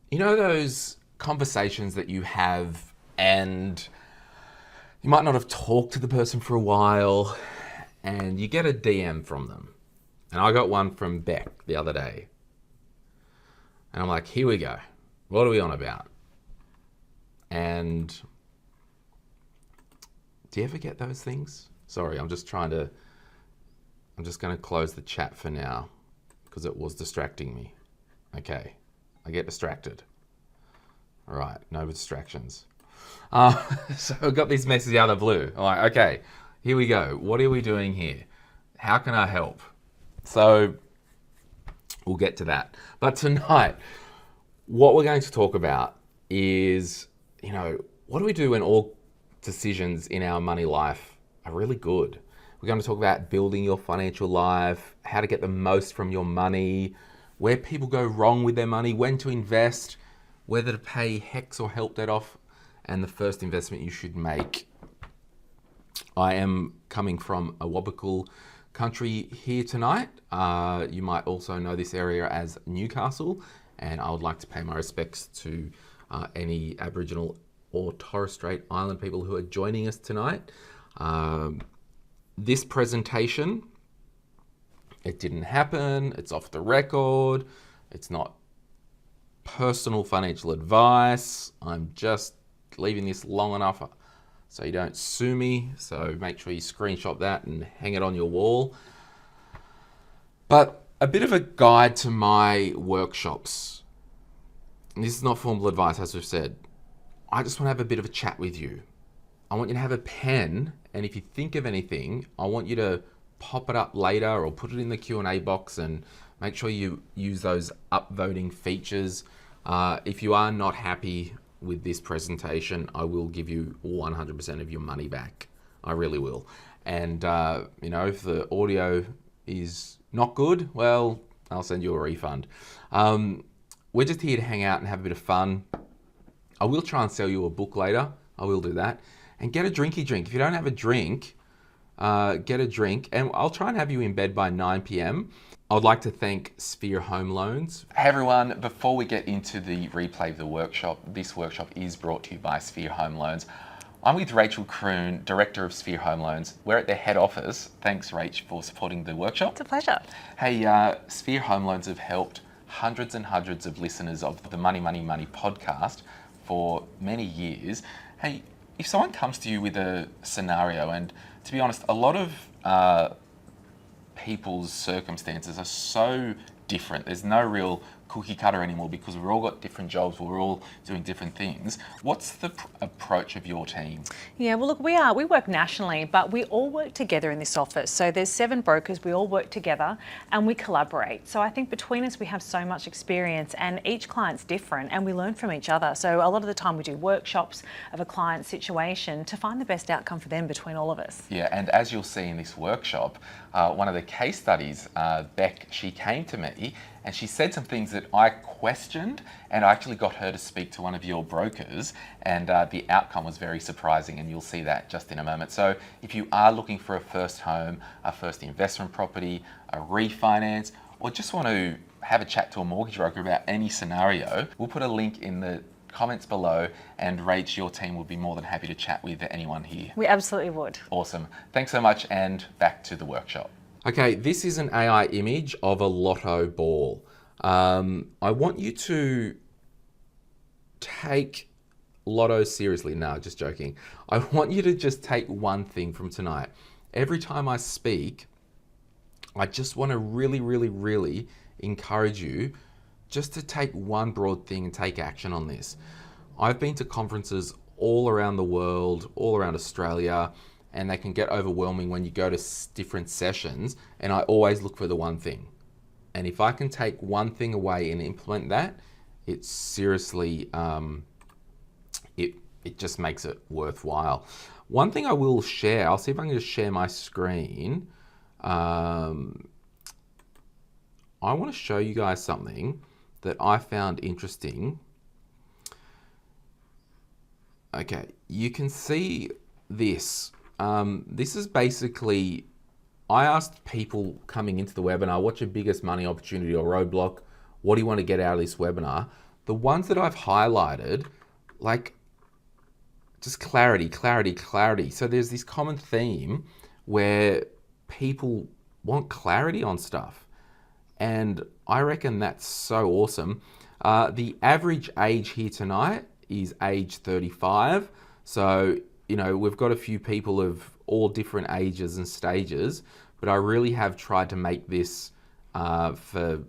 You know those conversations that you have and you might not have talked to the person for a while and you get a DM from them. And I got one from Beck the other day. And I'm like, here we go. What are we on about? And do you ever get those things? Sorry, I'm just going to close the chat for now because it was distracting me. Okay, I get distracted. All right, no distractions. So I got this message out of the blue. I'm like, okay, here we go. What are we doing here? How can I help? So we'll get to that. But tonight, what we're going to talk about is, what do we do when all decisions in our money life are really good? We're going to talk about building your financial life, how to get the most from your money, where people go wrong with their money, when to invest, whether to pay HEX or help debt off, and the first investment you should make. I am coming from a Wabakal country here tonight. You might also know this area as Newcastle, and I would like to pay my respects to any Aboriginal or Torres Strait Island people who are joining us tonight. This presentation, it didn't happen, it's off the record, it's not personal financial advice. I'm just leaving this long enough so you don't sue me, so make sure you screenshot that and hang it on your wall. But a bit of a guide to my workshops. And this is not formal advice, as we've said. I just want to have a bit of a chat with you. I want you to have a pen, and if you think of anything, I want you to pop it up later or put it in the Q&A box and make sure you use those upvoting features. If you are not happy with this presentation, I will give you 100% of your money back. I really will. And, if the audio is not good, well, I'll send you a refund. We're just here to hang out and have a bit of fun. I will try and sell you a book later. I will do that. And get a drinky drink. If you don't have a drink, get a drink. And I'll try and have you in bed by 9 p.m. I would like to thank Sphere Home Loans. Hey everyone, before we get into the replay of the workshop, this workshop is brought to you by Sphere Home Loans. I'm with Rachel Kroon, Director of Sphere Home Loans. We're at their head office. Thanks, Rach, for supporting the workshop. It's a pleasure. Hey, Sphere Home Loans have helped hundreds and hundreds of listeners of the Money, Money, Money podcast for many years. Hey, if someone comes to you with a scenario, and to be honest, a lot of people's circumstances are so different. There's no real cookie cutter anymore because we've all got different jobs, we're all doing different things. What's the approach of your team? Yeah, well look, we work nationally, but we all work together in this office. So there's 7 brokers, we all work together and we collaborate. So I think between us we have so much experience and each client's different and we learn from each other. So a lot of the time we do workshops of a client's situation to find the best outcome for them between all of us. Yeah, and as you'll see in this workshop, one of the case studies, Beck, she came to me and she said some things that I questioned, and I actually got her to speak to one of your brokers, and the outcome was very surprising, and you'll see that just in a moment. So if you are looking for a first home, a first investment property, a refinance, or just want to have a chat to a mortgage broker about any scenario, we'll put a link in the comments below, and Rach, your team will be more than happy to chat with anyone here. We absolutely would. Awesome. Thanks so much, and back to the workshop. Okay, this is an AI image of a lotto ball. I want you to take lotto seriously. No, just joking. I want you to just take one thing from tonight. Every time I speak, I just want to really, really, really encourage you just to take one broad thing and take action on this. I've been to conferences all around the world, all around Australia, and they can get overwhelming when you go to different sessions, and I always look for the one thing. And if I can take one thing away and implement that, it seriously, it just makes it worthwhile. One thing I will share, I'll see if I can just share my screen. I want to show you guys something that I found interesting. Okay, you can see this. This is basically, I asked people coming into the webinar, what's your biggest money opportunity or roadblock? What do you want to get out of this webinar? the ones that I've highlighted, like, just clarity, clarity, clarity. So there's this common theme where people want clarity on stuff. And I reckon that's so awesome. The average age here tonight is age 35. So, we've got a few people of all different ages and stages, but I really have tried to make this for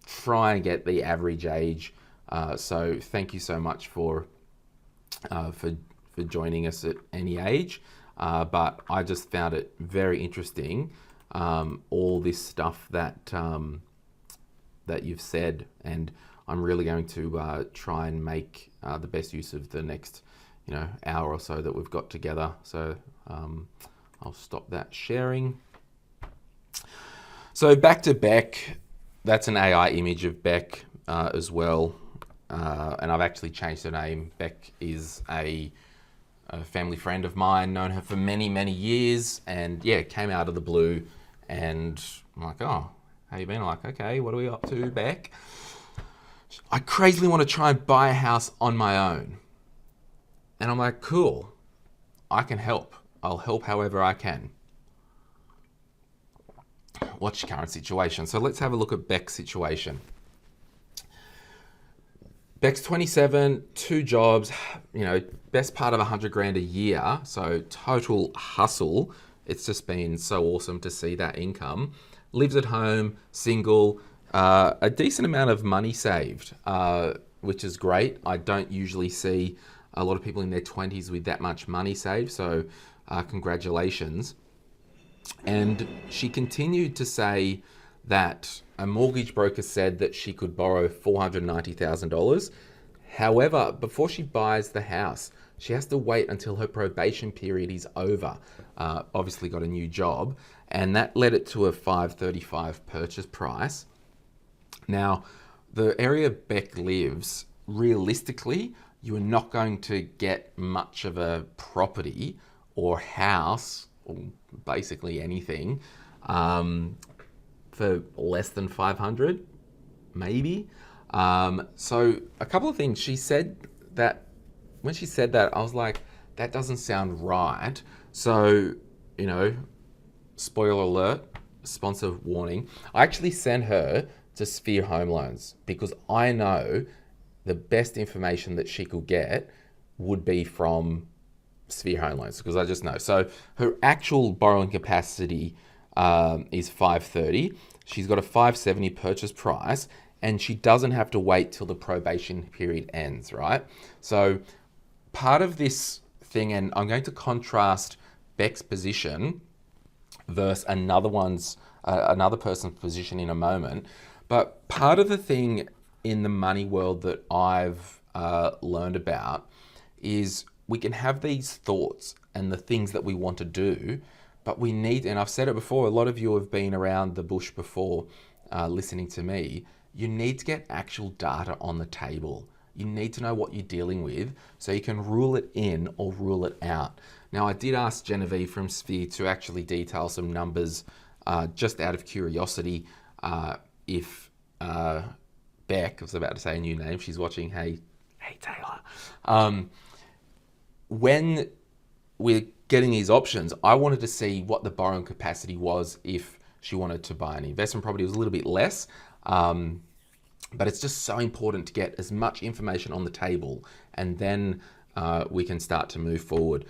try and get the average age. So thank you so much for joining us at any age. But I just found it very interesting, all this stuff that you've said, and I'm really going to try and make the best use of the next hour or so that we've got together. So I'll stop that sharing. So back to Beck. That's an AI image of Beck as well. And I've actually changed her name. Beck is a family friend of mine, known her for many, many years, and yeah, came out of the blue, and I'm like, oh, how you been? I'm like, okay, what are we up to, Beck? I crazily want to try and buy a house on my own. And I'm like, cool, I can help. I'll help however I can. What's your current situation? So let's have a look at Beck's situation. Beck's 27, 2 jobs, best part of 100 grand a year. So total hustle. It's just been so awesome to see that income. Lives at home, single, a decent amount of money saved, which is great. I don't usually see a lot of people in their 20s with that much money saved. So congratulations. And she continued to say that a mortgage broker said that she could borrow $490,000. However, before she buys the house, she has to wait until her probation period is over. Obviously got a new job, and that led it to a $535 purchase price. Now, the area Beck lives, realistically, you are not going to get much of a property or house, or basically anything, for less than 500, maybe. So a couple of things. She said that, when she said that, I was like, that doesn't sound right. So, spoiler alert, sponsor warning. I actually sent her to Sphere Home Loans because I know the best information that she could get would be from Sphere Home Loans, because I just know. So her actual borrowing capacity is 530. She's got a 570 purchase price, and she doesn't have to wait till the probation period ends, right? So part of this thing, and I'm going to contrast Beck's position versus another person's position in a moment. But part of the thing in the money world that I've learned about is we can have these thoughts and the things that we want to do, but we need, and I've said it before, a lot of you have been around the bush before listening to me, you need to get actual data on the table. You need to know what you're dealing with so you can rule it in or rule it out. Now, I did ask Genevieve from Sphere to actually detail some numbers just out of curiosity. If Beck, I was about to say a new name, she's watching, hey Taylor. When we're getting these options, I wanted to see what the borrowing capacity was if she wanted to buy an investment property. It was a little bit less, but it's just so important to get as much information on the table, and then we can start to move forward.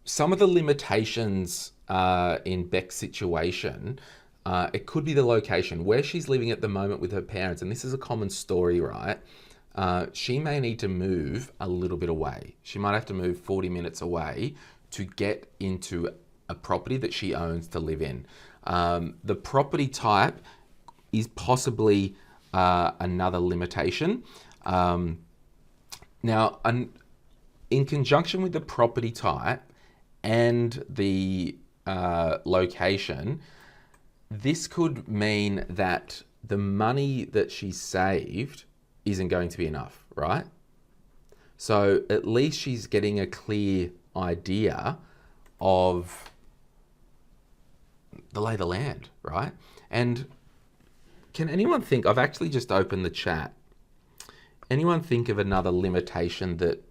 Some of the limitations in Beck's situation, it could be the location where she's living at the moment with her parents, and this is a common story, right? She may need to move a little bit away. She might have to move 40 minutes away to get into a property that she owns to live in. The property type is possibly another limitation. Now, in conjunction with the property type and the location, this could mean that the money that she saved isn't going to be enough, right? So at least she's getting a clear idea of the lay of the land, right? And can anyone think, I've actually just opened the chat, Anyone think of another limitation that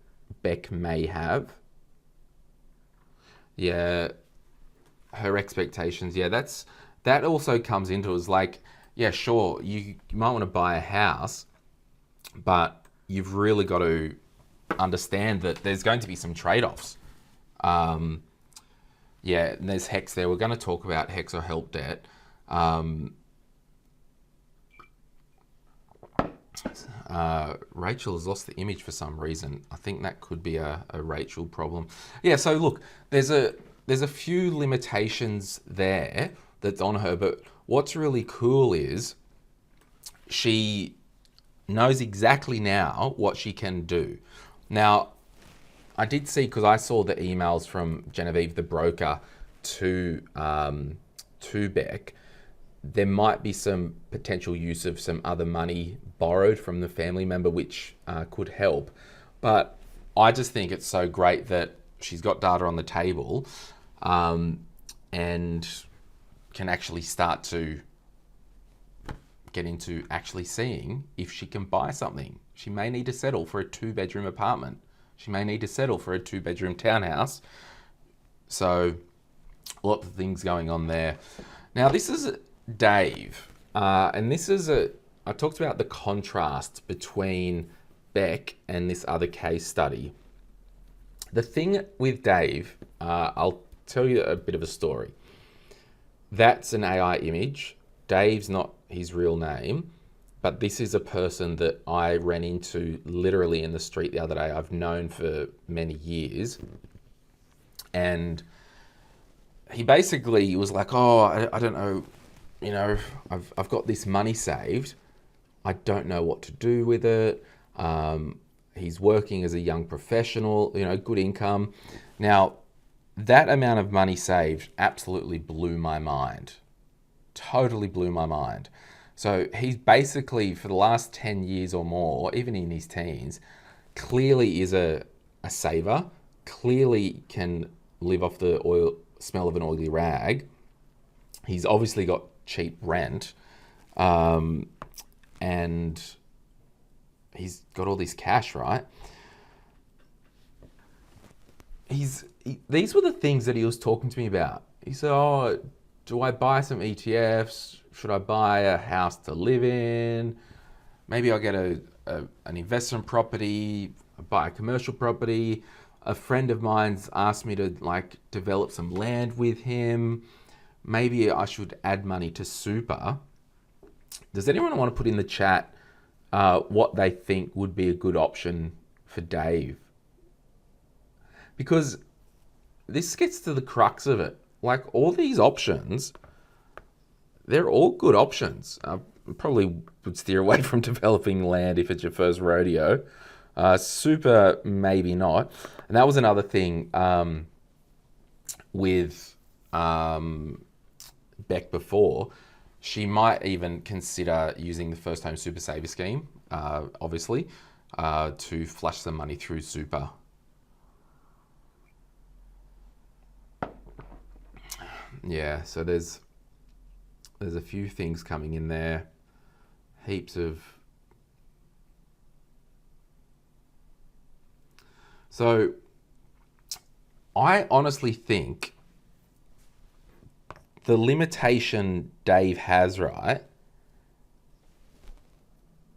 Beck may have? Yeah, her expectations. Yeah, that also comes into is like, yeah, sure, you might want to buy a house, but you've really got to understand that there's going to be some trade-offs. Yeah, and there's HEX there. We're going to talk about HEX or help debt. Rachel has lost the image for some reason. I think that could be a Rachel problem. Yeah, so look, there's a few limitations there that's on her, but what's really cool is she knows exactly now what she can do. Now, I did see, because I saw the emails from Genevieve, the broker, to Beck, there might be some potential use of some other money borrowed from the family member, which could help. But I just think it's so great that she's got data on the table and can actually start to get into actually seeing if she can buy something. She may need to settle for a 2-bedroom apartment. She may need to settle for a 2-bedroom townhouse. So lots of things going on there. Now this is Dave, and this is I talked about the contrast between Beck and this other case study. The thing with Dave, I'll tell you a bit of a story. That's an AI image. Dave's not his real name, but this is a person that I ran into literally in the street the other day. I've known for many years. And he basically was like, oh, I don't know, you know, I've got this money saved. I don't know what to do with it. He's working as a young professional, you know, good income. Now, that amount of money saved absolutely blew my mind. Totally blew my mind. So he's basically, for the last 10 years or more, even in his teens, clearly is a saver, clearly can live off the smell of an oily rag. He's obviously got cheap rent, and he's got all this cash, right? These were the things that he was talking to me about. He said, oh, do I buy some ETFs? Should I buy a house to live in? Maybe I'll get an investment property, buy a commercial property. A friend of mine's asked me to like develop some land with him. Maybe I should add money to super. Does anyone want to put in the chat what they think would be a good option for Dave? Because this gets to the crux of it. Like all these options, they're all good options. Probably would steer away from developing land if it's your first rodeo. Super, maybe not. And that was another thing with Beck before. She might even consider using the first home super saver scheme, obviously, to flush some money through super. Yeah, so there's a few things coming in there. Heaps of... So I honestly think the limitation Dave has, right,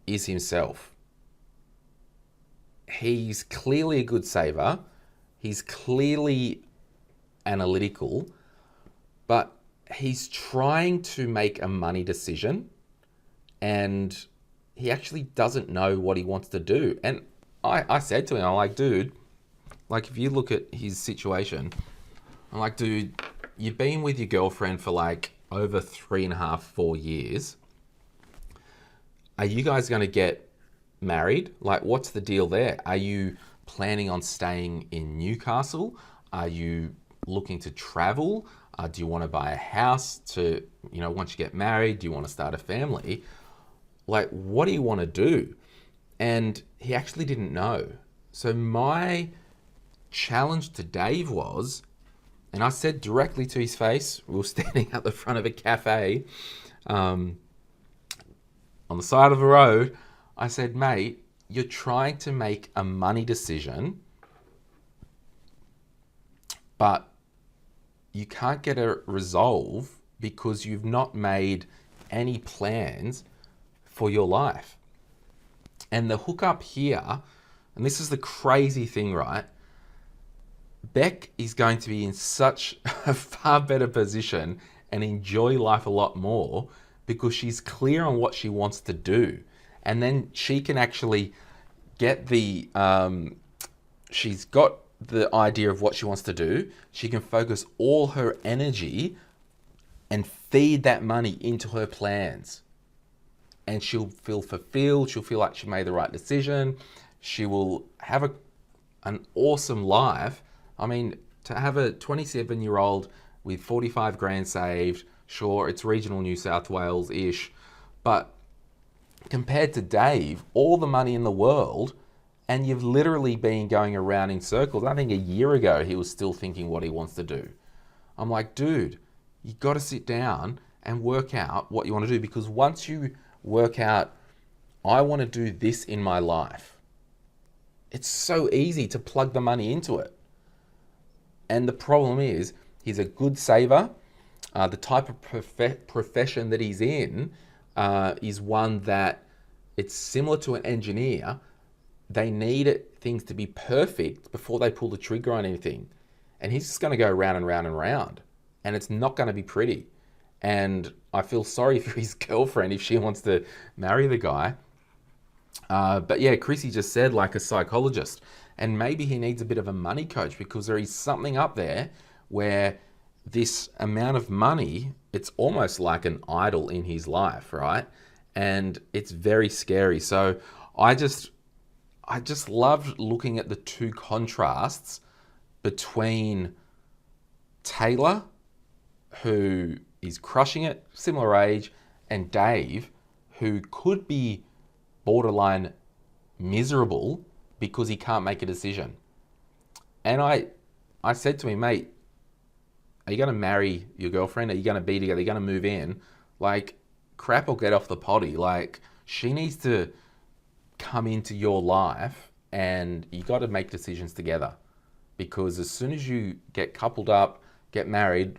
is himself. He's clearly a good saver. He's clearly analytical, but he's trying to make a money decision and he actually doesn't know what he wants to do. And I said to him, I'm like, dude, like if you look at his situation, I'm like, dude, you've been with your girlfriend for like over 3.5, 4 years. Are you guys going to get married? Like, what's the deal there? Are you planning on staying in Newcastle? Are you looking to travel? Do you want to buy a house to, you know, once you get married, do you want to start a family? Like, what do you want to do? And he actually didn't know. So my challenge to Dave was, and I said directly to his face, we were standing at the front of a cafe on the side of the road, I said, mate, you're trying to make a money decision, but you can't get a resolve because you've not made any plans for your life. And the hookup here, and this is the crazy thing, right? Beck is going to be in such a far better position and enjoy life a lot more because she's clear on what she wants to do. And then she can actually get the, she's got the idea of what she wants to do. She can focus all her energy and feed that money into her plans. And she'll feel fulfilled. She'll feel like she made the right decision. She will have an awesome life. I mean, to have a 27-year-old with 45 grand saved, sure, it's regional New South Wales-ish, but compared to Dave, all the money in the world, and you've literally been going around in circles. I think a year ago, he was still thinking what he wants to do. I'm like, dude, you got to sit down and work out what you want to do, because once you work out, I want to do this in my life, it's so easy to plug the money into it. And the problem is, he's a good saver. The type of profession that he's in is one that it's similar to an engineer. They need things to be perfect before they pull the trigger on anything. And he's just going to go round and round and round. And it's not going to be pretty. And I feel sorry for his girlfriend if she wants to marry the guy. But yeah, Chrissy just said, like a psychologist. And maybe he needs a bit of a money coach, because there is something up there where this amount of money, it's almost like an idol in his life, right? And it's very scary. So I just loved looking at the two contrasts between Taylor, who is crushing it, similar age, and Dave, who could be borderline miserable because he can't make a decision. And I said to him, mate, are you going to marry your girlfriend? Are you going to be together? Are you going to move in? Like, crap will get off the potty. Like, she needs to come into your life, and you got to make decisions together. Because as soon as you get coupled up, get married,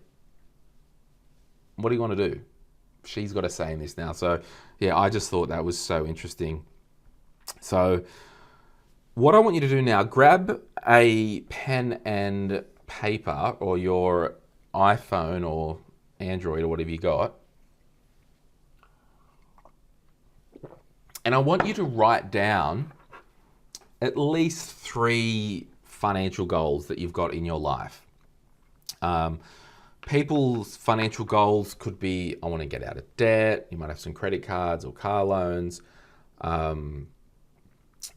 what do you want to do? She's got a say in this now. So yeah, I just thought that was so interesting. So what I want you to do now, grab a pen and paper, or your iPhone or Android or whatever you got. And I want you to write down at least 3 financial goals that you've got in your life. People's financial goals could be, I want to get out of debt. You might have some credit cards or car loans.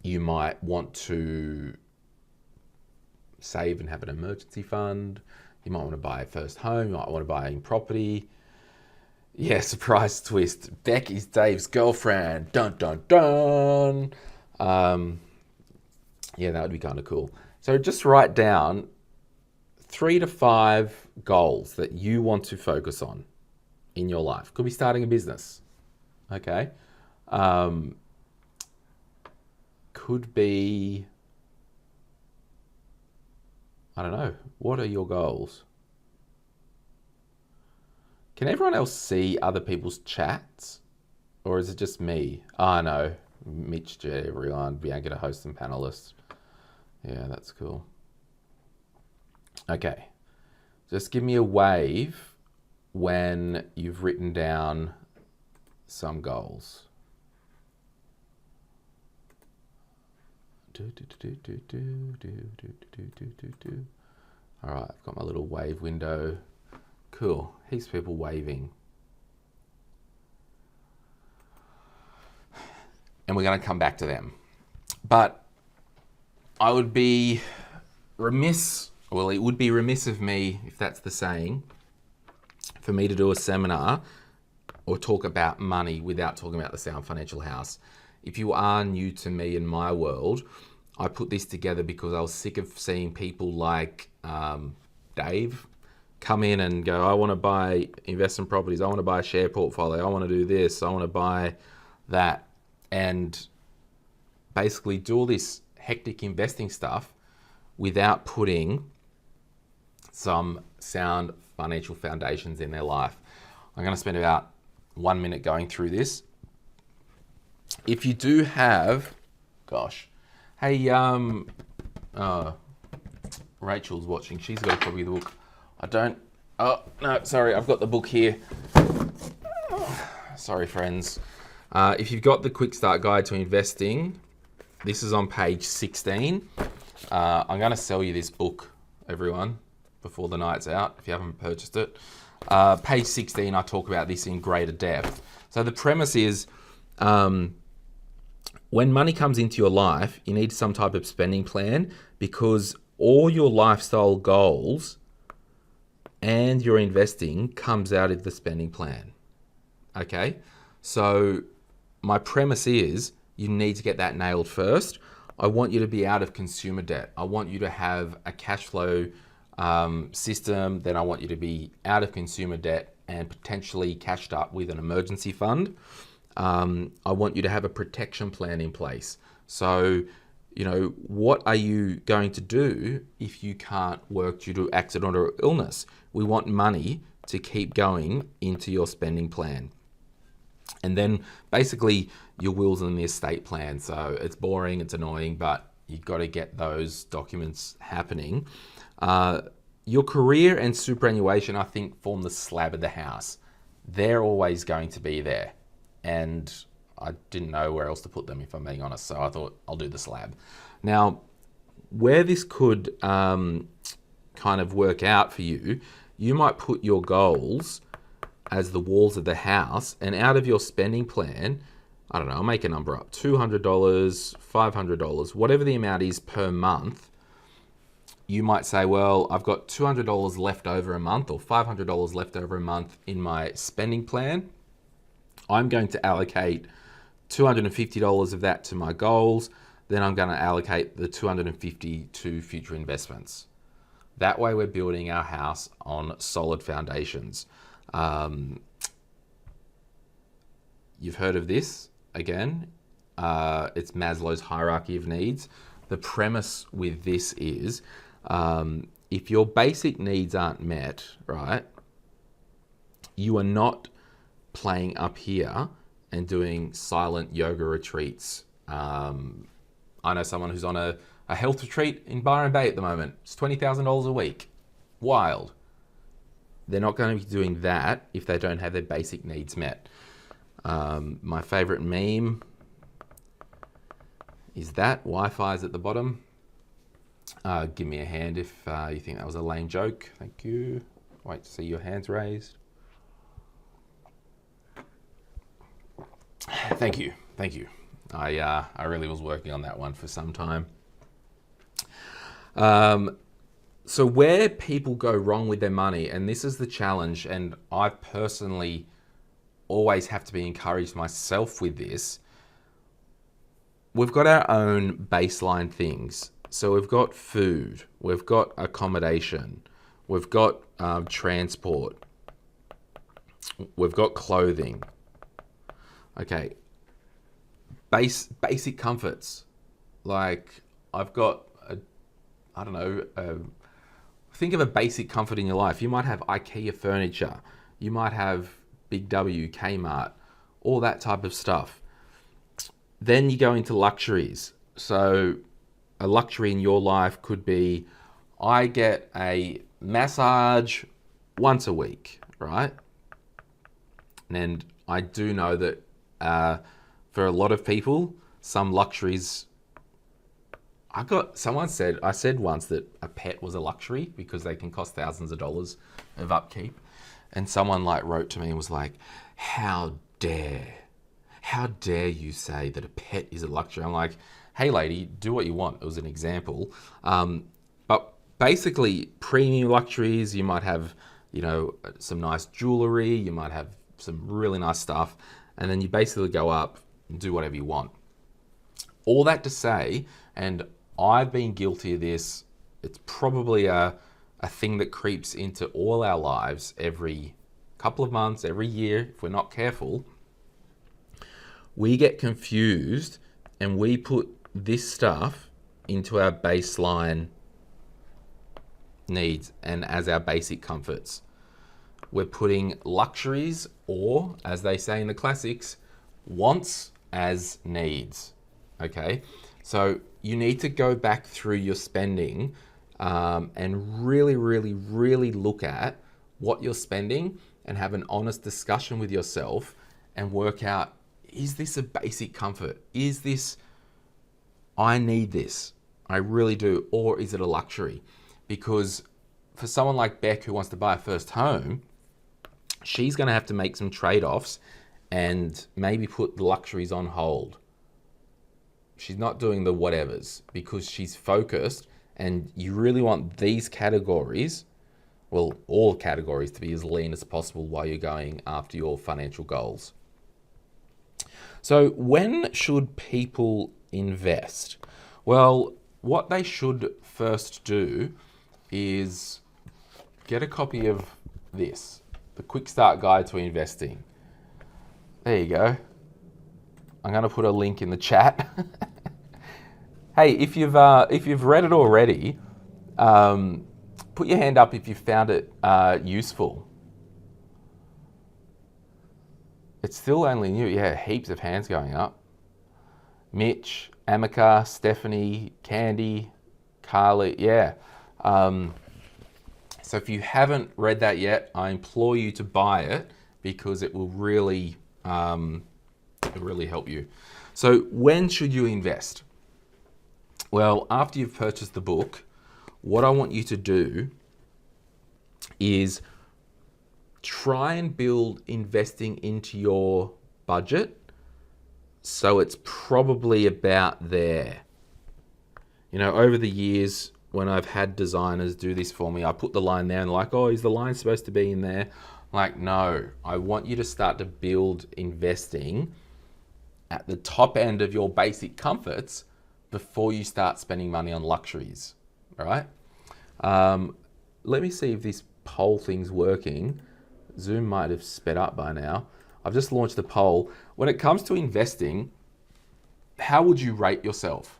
You might want to save and have an emergency fund. You might want to buy a first home. You might want to buy a property. Yeah, surprise twist. Beck is Dave's girlfriend. Dun, dun, dun. Yeah, that would be kind of cool. So just write down 3 to 5 goals that you want to focus on in your life. Could be starting a business. Okay. Could be, I don't know. What are your goals? Can everyone else see other people's chats? Or is it just me? Oh, no. Mitch, everyone, Bianca, the host and panelist. Yeah, that's cool. Okay. Just give me a wave when you've written down some goals. All right, I've got my little wave window. Cool. Heaps of people waving. And we're going to come back to them. But I would be remiss, well, it would be remiss of me, if that's the saying, for me to do a seminar or talk about money without talking about the Sound Financial House. If you are new to me and my world, I put this together because I was sick of seeing people like Dave come in and go, I want to buy investment properties, I want to buy a share portfolio, I want to do this, I want to buy that. basically do all this hectic investing stuff without putting some sound financial foundations in their life. I'm going to spend about 1 minute going through this. If you do have, hey, Rachel's watching. She's got a copy of the book. I don't. Oh no, sorry, I've got the book here. Sorry, friends. If you've got the Quick Start Guide to Investing, this is on page 16. I'm going to sell you this book, everyone, before the night's out, if you haven't purchased it. Page 16, I talk about this in greater depth. So the premise is, when money comes into your life, you need some type of spending plan, because all your lifestyle goals and your investing comes out of the spending plan. Okay? So my premise is you need to get that nailed first. I want you to be out of consumer debt. I want you to have a cash flow system. Then I want you to be out of consumer debt and potentially cashed up with an emergency fund. I want you to have a protection plan in place. So, what are you going to do if you can't work due to accident or illness? We want money to keep going into your spending plan. And then basically your wills and the estate plan. So it's boring, it's annoying, but you've got to get those documents happening. Your career and superannuation, I think, form the slab of the house. They're always going to be there. And I didn't know where else to put them, if I'm being honest. So I thought I'll do the slab. Now, where this could kind of work out for you, you might put your goals as the walls of the house, and out of your spending plan, I don't know, I'll make a number up, $200, $500, whatever the amount is per month. You might say, well, I've got $200 left over a month or $500 left over a month in my spending plan. I'm going to allocate $250 of that to my goals. Then I'm going to allocate the $250 to future investments. That way we're building our house on solid foundations. You've heard of this again. It's Maslow's hierarchy of needs. The premise with this is, if your basic needs aren't met, right, you are not playing up here and doing silent yoga retreats. I know someone who's on a health retreat in Byron Bay at the moment. It's $20,000 a week. Wild. They're not going to be doing that if they don't have their basic needs met. My favorite meme is that. Wi-Fi is at the bottom. Give me a hand if you think that was a lame joke. Thank you. Wait to see your hands raised. Thank you. I really was working on that one for some time. So where people go wrong with their money, and this is the challenge, and I personally always have to be encouraged myself with this, we've got our own baseline things. So we've got food, we've got accommodation, we've got transport, we've got clothing. Okay, basic comforts. Like I've got think of a basic comfort in your life. You might have IKEA furniture, you might have Big W, Kmart, all that type of stuff. Then you go into luxuries. So a luxury in your life could be, I get a massage once a week, right? And I do know that for a lot of people, some luxuries, I said once that a pet was a luxury because they can cost thousands of dollars of upkeep. And someone wrote to me and was like, how dare you say that a pet is a luxury? I'm like, hey lady, do what you want. It was an example. But basically premium luxuries, you might have, some nice jewelry, you might have some really nice stuff. And then you basically go up and do whatever you want. All that to say, and I've been guilty of this, it's probably a thing that creeps into all our lives every couple of months, every year, if we're not careful. We get confused and we put this stuff into our baseline needs and as our basic comforts. We're putting luxuries, or as they say in the classics, wants as needs. Okay, so you need to go back through your spending and really look at what you're spending and have an honest discussion with yourself and work out, is this a basic comfort? Is this, I need this, I really do, or is it a luxury? Because for someone like Beck who wants to buy a first home, she's going to have to make some trade-offs and maybe put the luxuries on hold. She's not doing the whatevers because she's focused, and you really want these categories, well, all categories, to be as lean as possible while you're going after your financial goals. So when should people invest? Well, what they should first do is get a copy of this, the Quick Start Guide to Investing. There you go. I'm going to put a link in the chat. Hey, if you've read it already, put your hand up if you found it useful. It's still only new. Yeah, heaps of hands going up. Mitch, Amika, Stephanie, Candy, Carly. Yeah. So if you haven't read that yet, I implore you to buy it because it will really help you. So when should you invest? Well, after you've purchased the book, what I want you to do is try and build investing into your budget so it's probably about there. You know, over the years, when I've had designers do this for me, I put the line there and like, oh, is the line supposed to be in there? Like, no, I want you to start to build investing at the top end of your basic comforts before you start spending money on luxuries, all right? Let me see if this poll thing's working. Zoom might have sped up by now. I've just launched the poll. When it comes to investing, how would you rate yourself?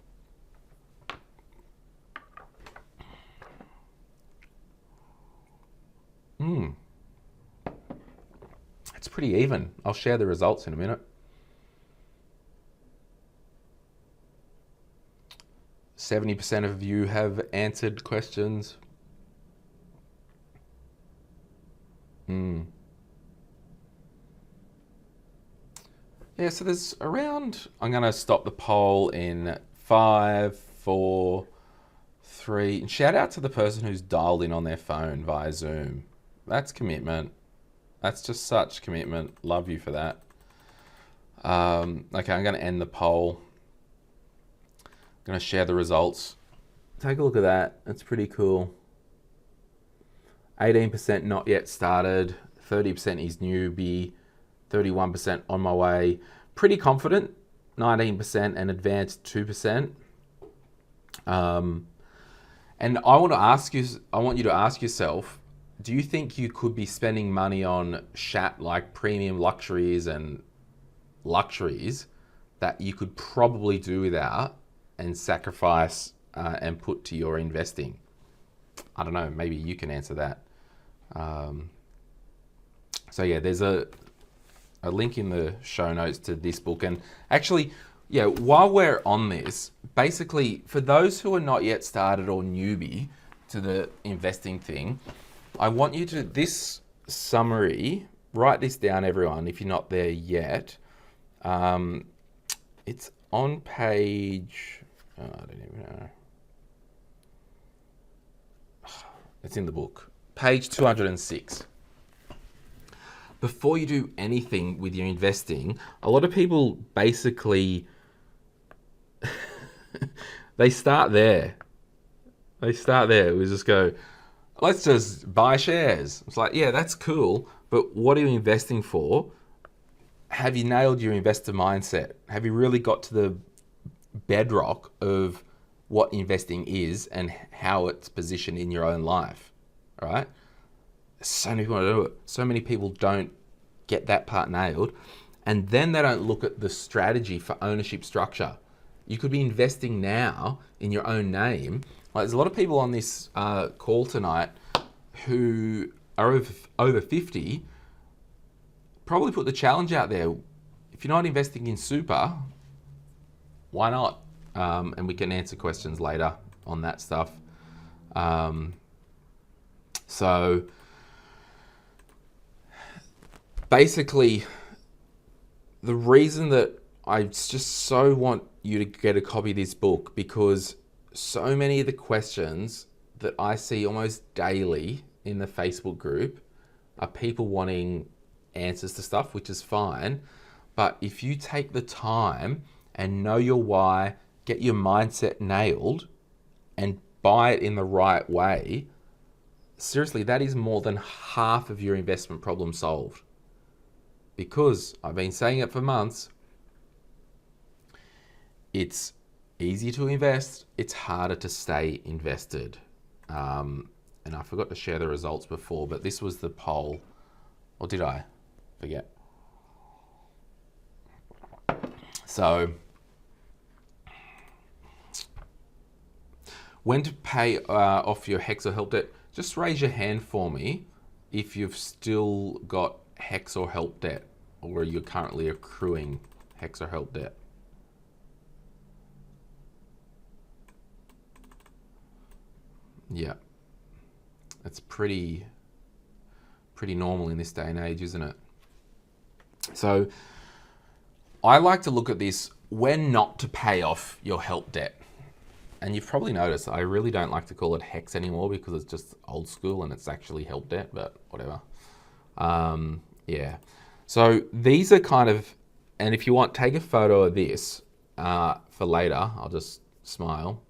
It's pretty even. I'll share the results in a minute. 70% of you have answered questions. Yeah, so there's around, I'm going to stop the poll in 5, 4, 3. And shout out to the person who's dialed in on their phone via Zoom. That's commitment. That's just such commitment. Love you for that. Okay, I'm going to end the poll. I'm going to share the results. Take a look at that. It's pretty cool. 18% not yet started. 30% is newbie. 31% on my way. Pretty confident. 19% and advanced 2%. And I want you to ask yourself, do you think you could be spending money on like premium luxuries and luxuries that you could probably do without and sacrifice and put to your investing? I don't know, maybe you can answer that. So yeah, there's a link in the show notes to this book. And actually, yeah, while we're on this, basically for those who are not yet started or newbie to the investing thing, I want you to, this summary, write this down everyone if you're not there yet. It's on page, I don't even know. It's in the book. Page 206. Before you do anything with your investing, a lot of people basically, they start there. We just go, let's just buy shares. It's like, yeah, that's cool, but what are you investing for? Have you nailed your investor mindset? Have you really got to the bedrock of what investing is and how it's positioned in your own life, right? So many people don't do it. So many people don't get that part nailed. And then they don't look at the strategy for ownership structure. You could be investing now in your own name. Like, there's a lot of people on this call tonight who are over 50. Probably put the challenge out there. If you're not investing in super, why not? And we can answer questions later on that stuff. So basically, the reason that I just so want you to get a copy of this book, because so many of the questions that I see almost daily in the Facebook group are people wanting answers to stuff, which is fine. But if you take the time and know your why, get your mindset nailed, and buy it in the right way, seriously, that is more than half of your investment problem solved. Because I've been saying it for months, it's easy to invest, it's harder to stay invested. And I forgot to share the results before, but this was the poll. Or did I? Forget. So, when to pay off your HEX or HELP debt? Just raise your hand for me if you've still got HEX or HELP debt, or you're currently accruing HEX or HELP debt. Yeah, it's pretty normal in this day and age, isn't it? So I like to look at this when not to pay off your HELP debt. And you've probably noticed I really don't like to call it HEX anymore because it's just old school and it's actually HELP debt, but whatever. Yeah. So these are kind of, and if you want, take a photo of this for later. I'll just smile.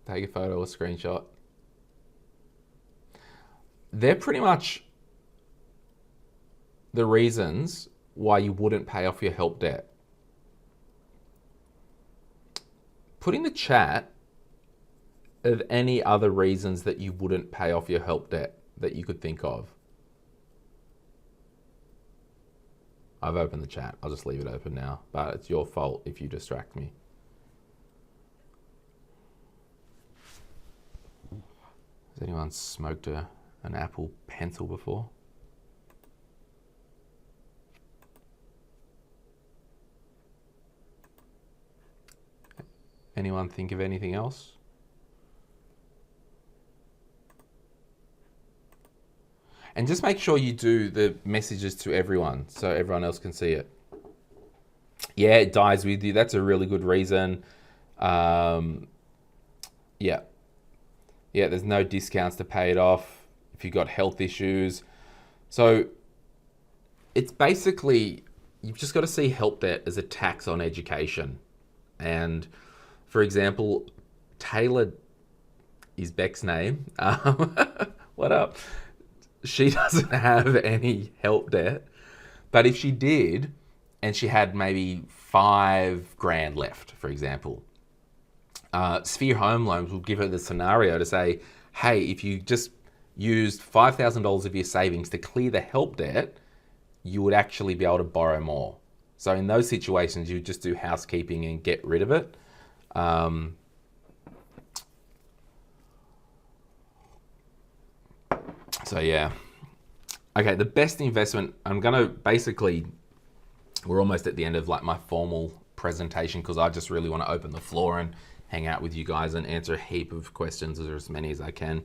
Take a photo, a screenshot. They're pretty much the reasons why you wouldn't pay off your HELP debt. Put in the chat of any other reasons that you wouldn't pay off your HELP debt that you could think of. I've opened the chat. I'll just leave it open now, but it's your fault if you distract me. Has anyone smoked an Apple Pencil before? Anyone think of anything else? And just make sure you do the messages to everyone so everyone else can see it. Yeah, it dies with you. That's a really good reason. Yeah. Yeah, there's no discounts to pay it off if you've got health issues. So it's basically, you've just got to see HELP debt as a tax on education. And for example, Taylor is Beck's name. What up? She doesn't have any HELP debt, but if she did, and she had maybe $5,000 left, for example, Sphere Home Loans will give her the scenario to say, hey, if you just used $5,000 of your savings to clear the HELP debt, you would actually be able to borrow more. So in those situations, you just do housekeeping and get rid of it. So yeah. Okay, the best investment, I'm gonna basically, we're almost at the end of like my formal presentation because I just really want to open the floor and hang out with you guys and answer a heap of questions, or as many as I can.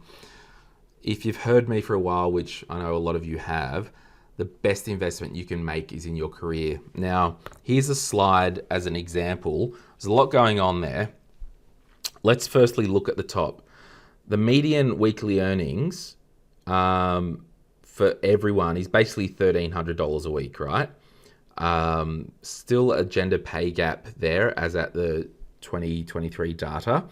If you've heard me for a while, which I know a lot of you have, the best investment you can make is in your career. Now, here's a slide as an example. There's a lot going on there. Let's firstly look at the top. The median weekly earnings for everyone is basically $1,300 a week, right? Still a gender pay gap there as at the 2023 data.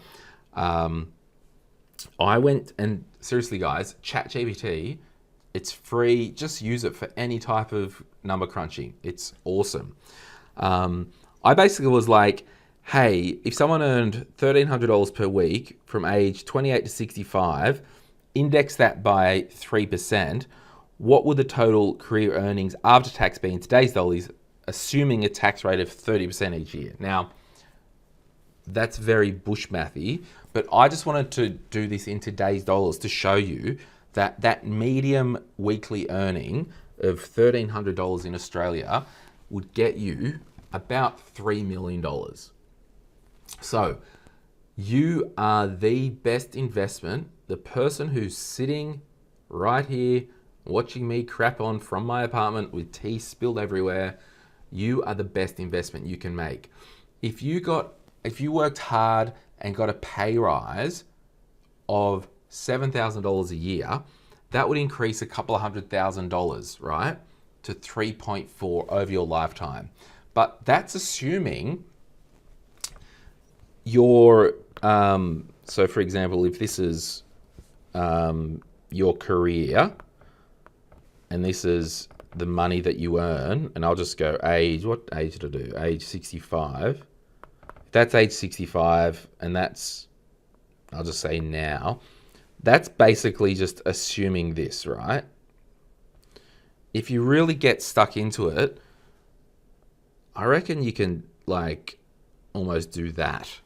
I went and seriously guys, ChatGPT, it's free. Just use it for any type of number crunching. It's awesome. I basically was like, hey, if someone earned $1,300 per week from age 28 to 65, index that by 3%, what would the total career earnings after tax be in today's dollars assuming a tax rate of 30% each year. Now, that's very bushmathy, but I just wanted to do this in today's dollars to show you that that medium weekly earning of $1,300 in Australia would get you about $3 million. So you are the best investment. The person who's sitting right here watching me crap on from my apartment with tea spilled everywhere, you are the best investment you can make. If you worked hard and got a pay rise of $7,000 a year, that would increase a couple of $100,000, right, to 3.4 over your lifetime. But that's assuming your, so for example, if this is your career, and this is the money that you earn, and I'll just go age, what age did I do? Age 65. That's age 65, and that's, I'll just say now, that's basically just assuming this, right? If you really get stuck into it, I reckon you can like almost do that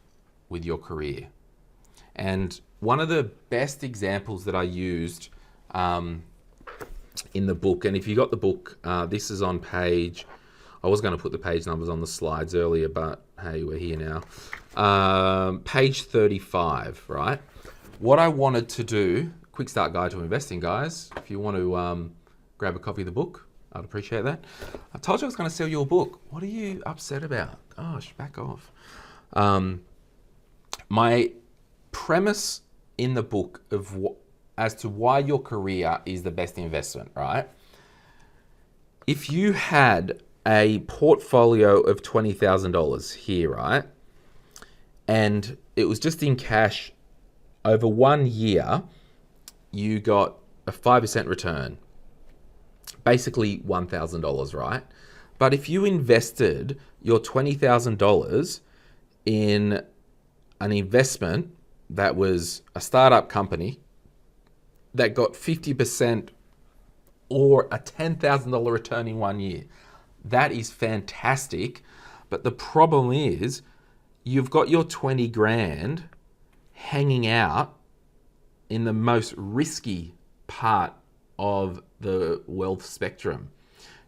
with your career. And one of the best examples that I used in the book, and if you got the book, this is on page, I was going to put the page numbers on the slides earlier, but hey, we're here now. Page 35, right? What I wanted to do, quick start guide to investing, guys. If you want to grab a copy of the book, I'd appreciate that. I told you I was going to sell you a book. What are you upset about? Gosh, back off. My premise in the book as to why your career is the best investment, right? If you had a portfolio of $20,000 here, right? And it was just in cash over 1 year, you got a 5% return, basically $1,000, right? But if you invested your $20,000 in an investment that was a startup company that got 50% or a $10,000 return in 1 year, that is fantastic. But the problem is you've got your 20 grand hanging out in the most risky part of the wealth spectrum.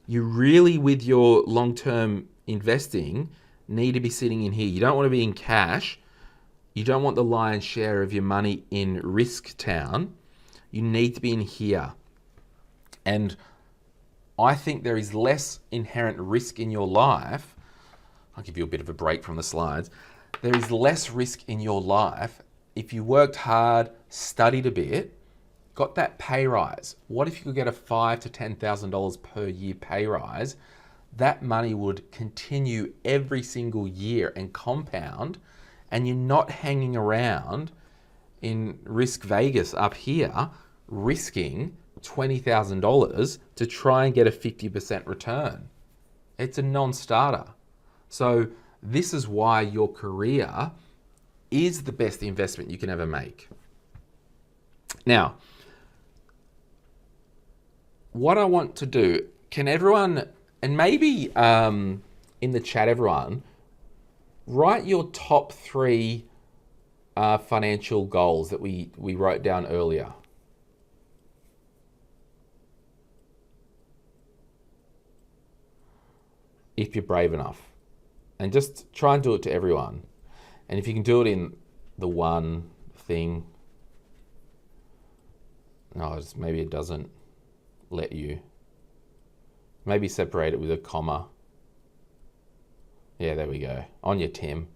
You really, with your long-term investing, need to be sitting in here. You don't want to be in cash. You don't want the lion's share of your money in risk town. You need to be in here. And I think there is less inherent risk in your life. I'll give you a bit of a break from the slides. There is less risk in your life if you worked hard, studied a bit, got that pay rise. What if you could get a $5,000 to $10,000 per year pay rise? That money would continue every single year and compound, and you're not hanging around in Risk Vegas up here risking $20,000 to try and get a 50% return. It's a non-starter. So this is why your career is the best investment you can ever make. Now, what I want to do, can everyone, and maybe in the chat, everyone, write your top 3 financial goals that we wrote down earlier. If you're brave enough. And just try and do it to everyone. And if you can do it in the one thing, no, maybe it doesn't let you. Maybe separate it with a comma. Yeah, there we go. On your Tim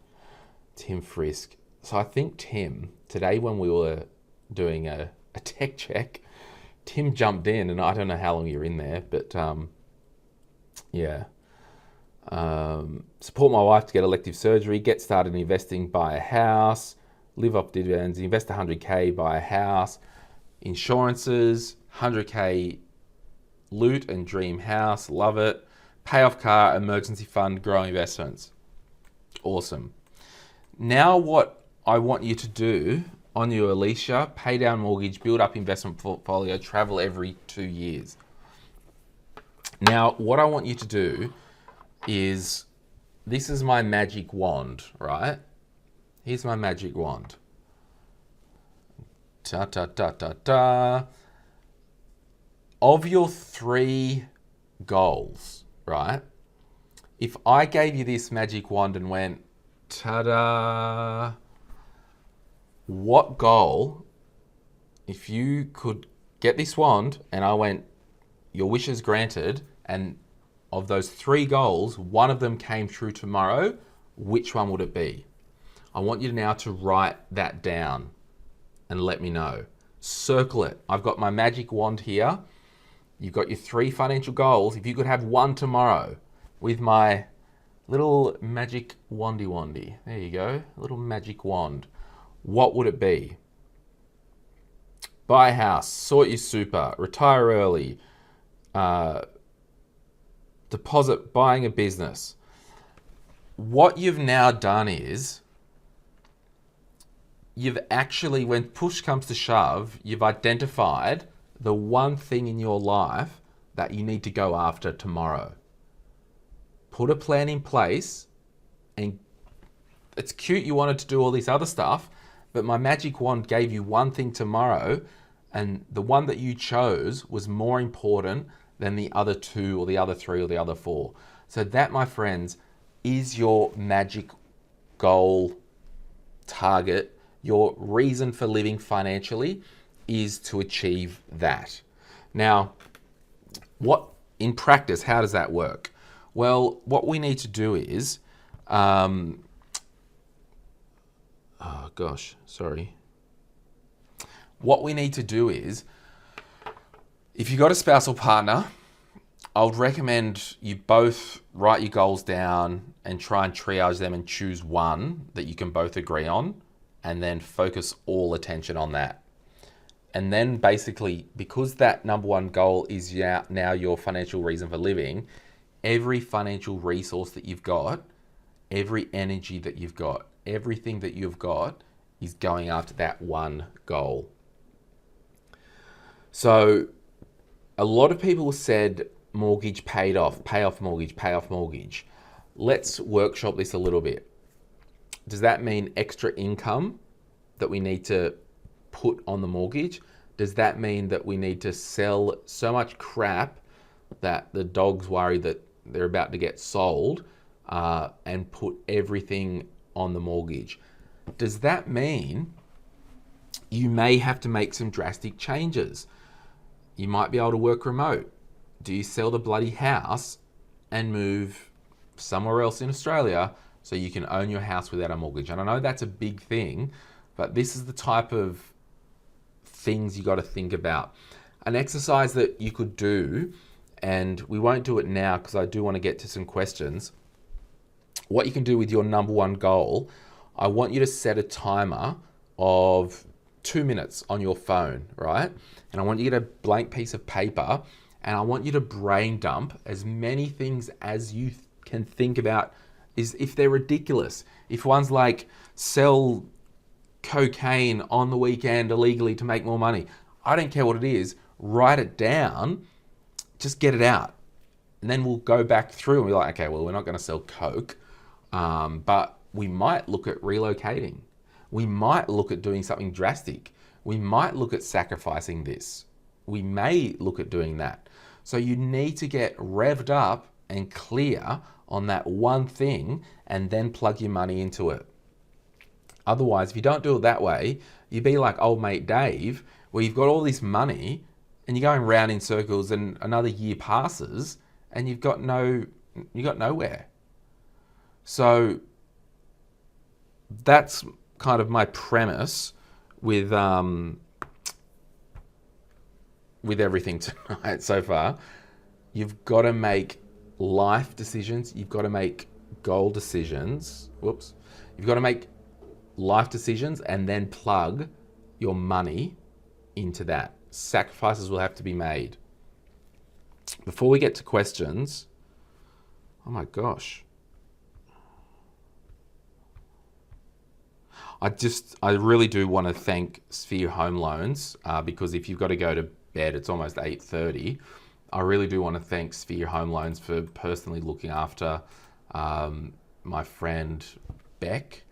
Frisk. So I think Tim, today when we were doing a tech check, Tim jumped in, and I don't know how long you're in there, but yeah. Support my wife to get elective surgery, get started investing, buy a house, live off dividends, invest 100K, buy a house, insurances, 100K loot and dream house, love it, pay off car, emergency fund, grow investments. Awesome. Now what I want you to do on your Alicia, pay down mortgage, build up investment portfolio, travel every 2 years. Now what I want you to do is, this is my magic wand, right? Here's my magic wand. Ta ta ta ta ta. Of your 3 goals, right? If I gave you this magic wand and went, ta-da, what goal, if you could get this wand and I went, your wish is granted, and of those 3 goals, one of them came true tomorrow, which one would it be? I want you now to write that down and let me know. Circle it. I've got my magic wand here. You've got your 3 financial goals. If you could have one tomorrow with my little magic wandy. There you go, little magic wand. What would it be? Buy a house, sort your super, retire early, deposit, buying a business. What you've now done is, you've actually, when push comes to shove, you've identified the one thing in your life that you need to go after tomorrow. Put a plan in place, and it's cute you wanted to do all this other stuff, but my magic wand gave you one thing tomorrow, and the one that you chose was more important than the other 2 or the other 3 or the other 4. So that, my friends, is your magic goal target. Your reason for living financially is to achieve that. Now, what in practice, how does that work? Well, what we need to do is, What we need to do is, if you've got a spouse or partner, I would recommend you both write your goals down and try and triage them and choose one that you can both agree on, and then focus all attention on that. And then basically, because that number 1 goal is now your financial reason for living, every financial resource that you've got, every energy that you've got, everything that you've got is going after that one goal. So a lot of people said mortgage paid off, pay off mortgage, pay off mortgage. Let's workshop this a little bit. Does that mean extra income that we need to put on the mortgage? Does that mean that we need to sell so much crap that the dogs worry that they're about to get sold, and put everything on the mortgage? Does that mean you may have to make some drastic changes? You might be able to work remote. Do you sell the bloody house and move somewhere else in Australia so you can own your house without a mortgage? And I know that's a big thing, but this is the type of things you got to think about. An exercise that you could do, and we won't do it now because I do want to get to some questions. What you can do with your number 1 goal, I want you to set a timer of 2 minutes on your phone, right? And I want you to get a blank piece of paper, and I want you to brain dump as many things as you can think about, is if they're ridiculous. If one's like, sell cocaine on the weekend illegally to make more money, I don't care what it is, write it down, just get it out. And then we'll go back through and be like, okay, well, we're not going to sell coke, but we might look at relocating. We might look at doing something drastic. We might look at sacrificing this. We may look at doing that. So you need to get revved up and clear on that one thing, and then plug your money into it. Otherwise, if you don't do it that way, you'd be like old mate Dave, where you've got all this money and you're going round in circles, and another year passes and you got nowhere. So that's kind of my premise with everything tonight so far. You've got to make life decisions. You've got to make goal decisions. You've got to make life decisions and then plug your money into that. Sacrifices will have to be made. Before we get to questions, oh my gosh. I really do want to thank Sphere Home Loans, because if you've got to go to bed, it's almost 8:30. I really do want to thank Sphere Home Loans for personally looking after my friend Beck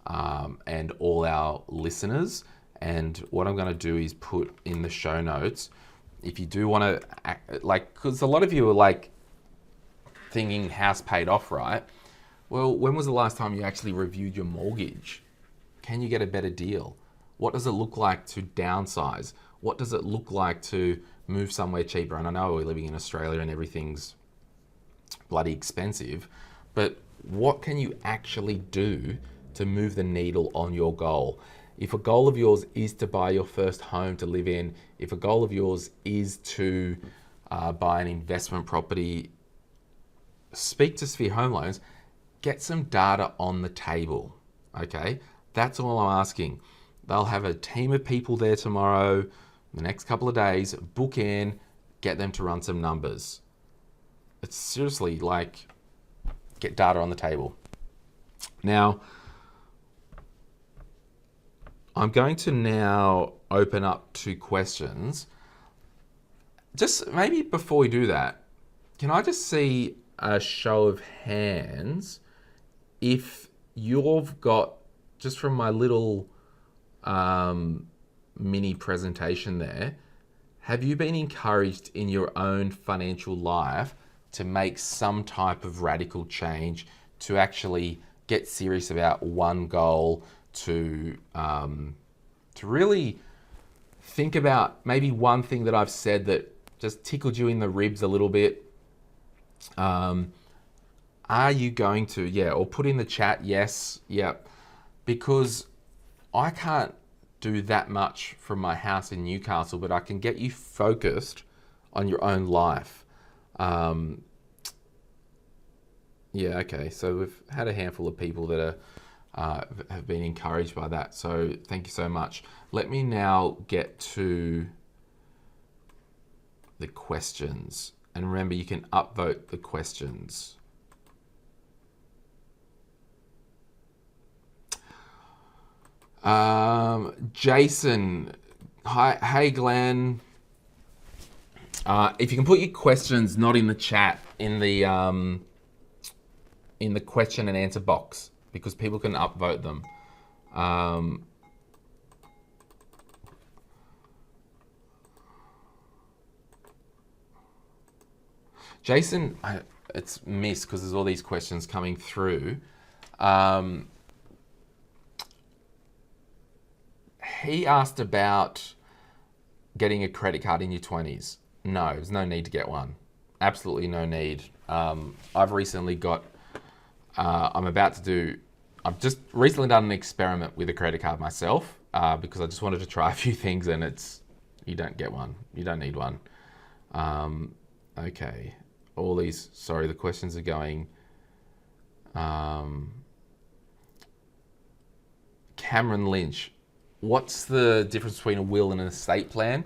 and all our listeners. And what I'm going to do is put in the show notes, if you do want to, because a lot of you are like thinking house paid off, right? Well, when was the last time you actually reviewed your mortgage? Can you get a better deal? What does it look like to downsize? What does it look like to move somewhere cheaper? And I know we're living in Australia and everything's bloody expensive, but what can you actually do to move the needle on your goal? If a goal of yours is to buy your first home to live in, if a goal of yours is to buy an investment property, speak to Sphere Home Loans, get some data on the table, okay? That's all I'm asking. They'll have a team of people there tomorrow, the next couple of days, book in, get them to run some numbers. It's seriously like, get data on the table. Now, I'm going to now open up to questions. Just maybe before we do that, can I just see a show of hands if you've got, just from my little mini presentation there, have you been encouraged in your own financial life to make some type of radical change, to actually get serious about one goal, to really think about maybe one thing that I've said that just tickled you in the ribs a little bit? Are you going to, or put in the chat, yes, yep, because I can't do that much from my house in Newcastle, but I can get you focused on your own life. Okay, so we've had a handful of people that have been encouraged by that, so thank you so much. Let me now get to the questions, and remember, you can upvote the questions. Jason, hi, hey Glen. If you can put your questions not in the chat, in the question and answer box, because people can upvote them. Jason, it's missed because there's all these questions coming through. He asked about getting a credit card in your 20s. No, there's no need to get one. Absolutely no need. I've recently got, I've just recently done an experiment with a credit card myself because I just wanted to try a few things, and you don't get one. You don't need one. Okay. The questions are going. Cameron Lynch, what's the difference between a will and an estate plan?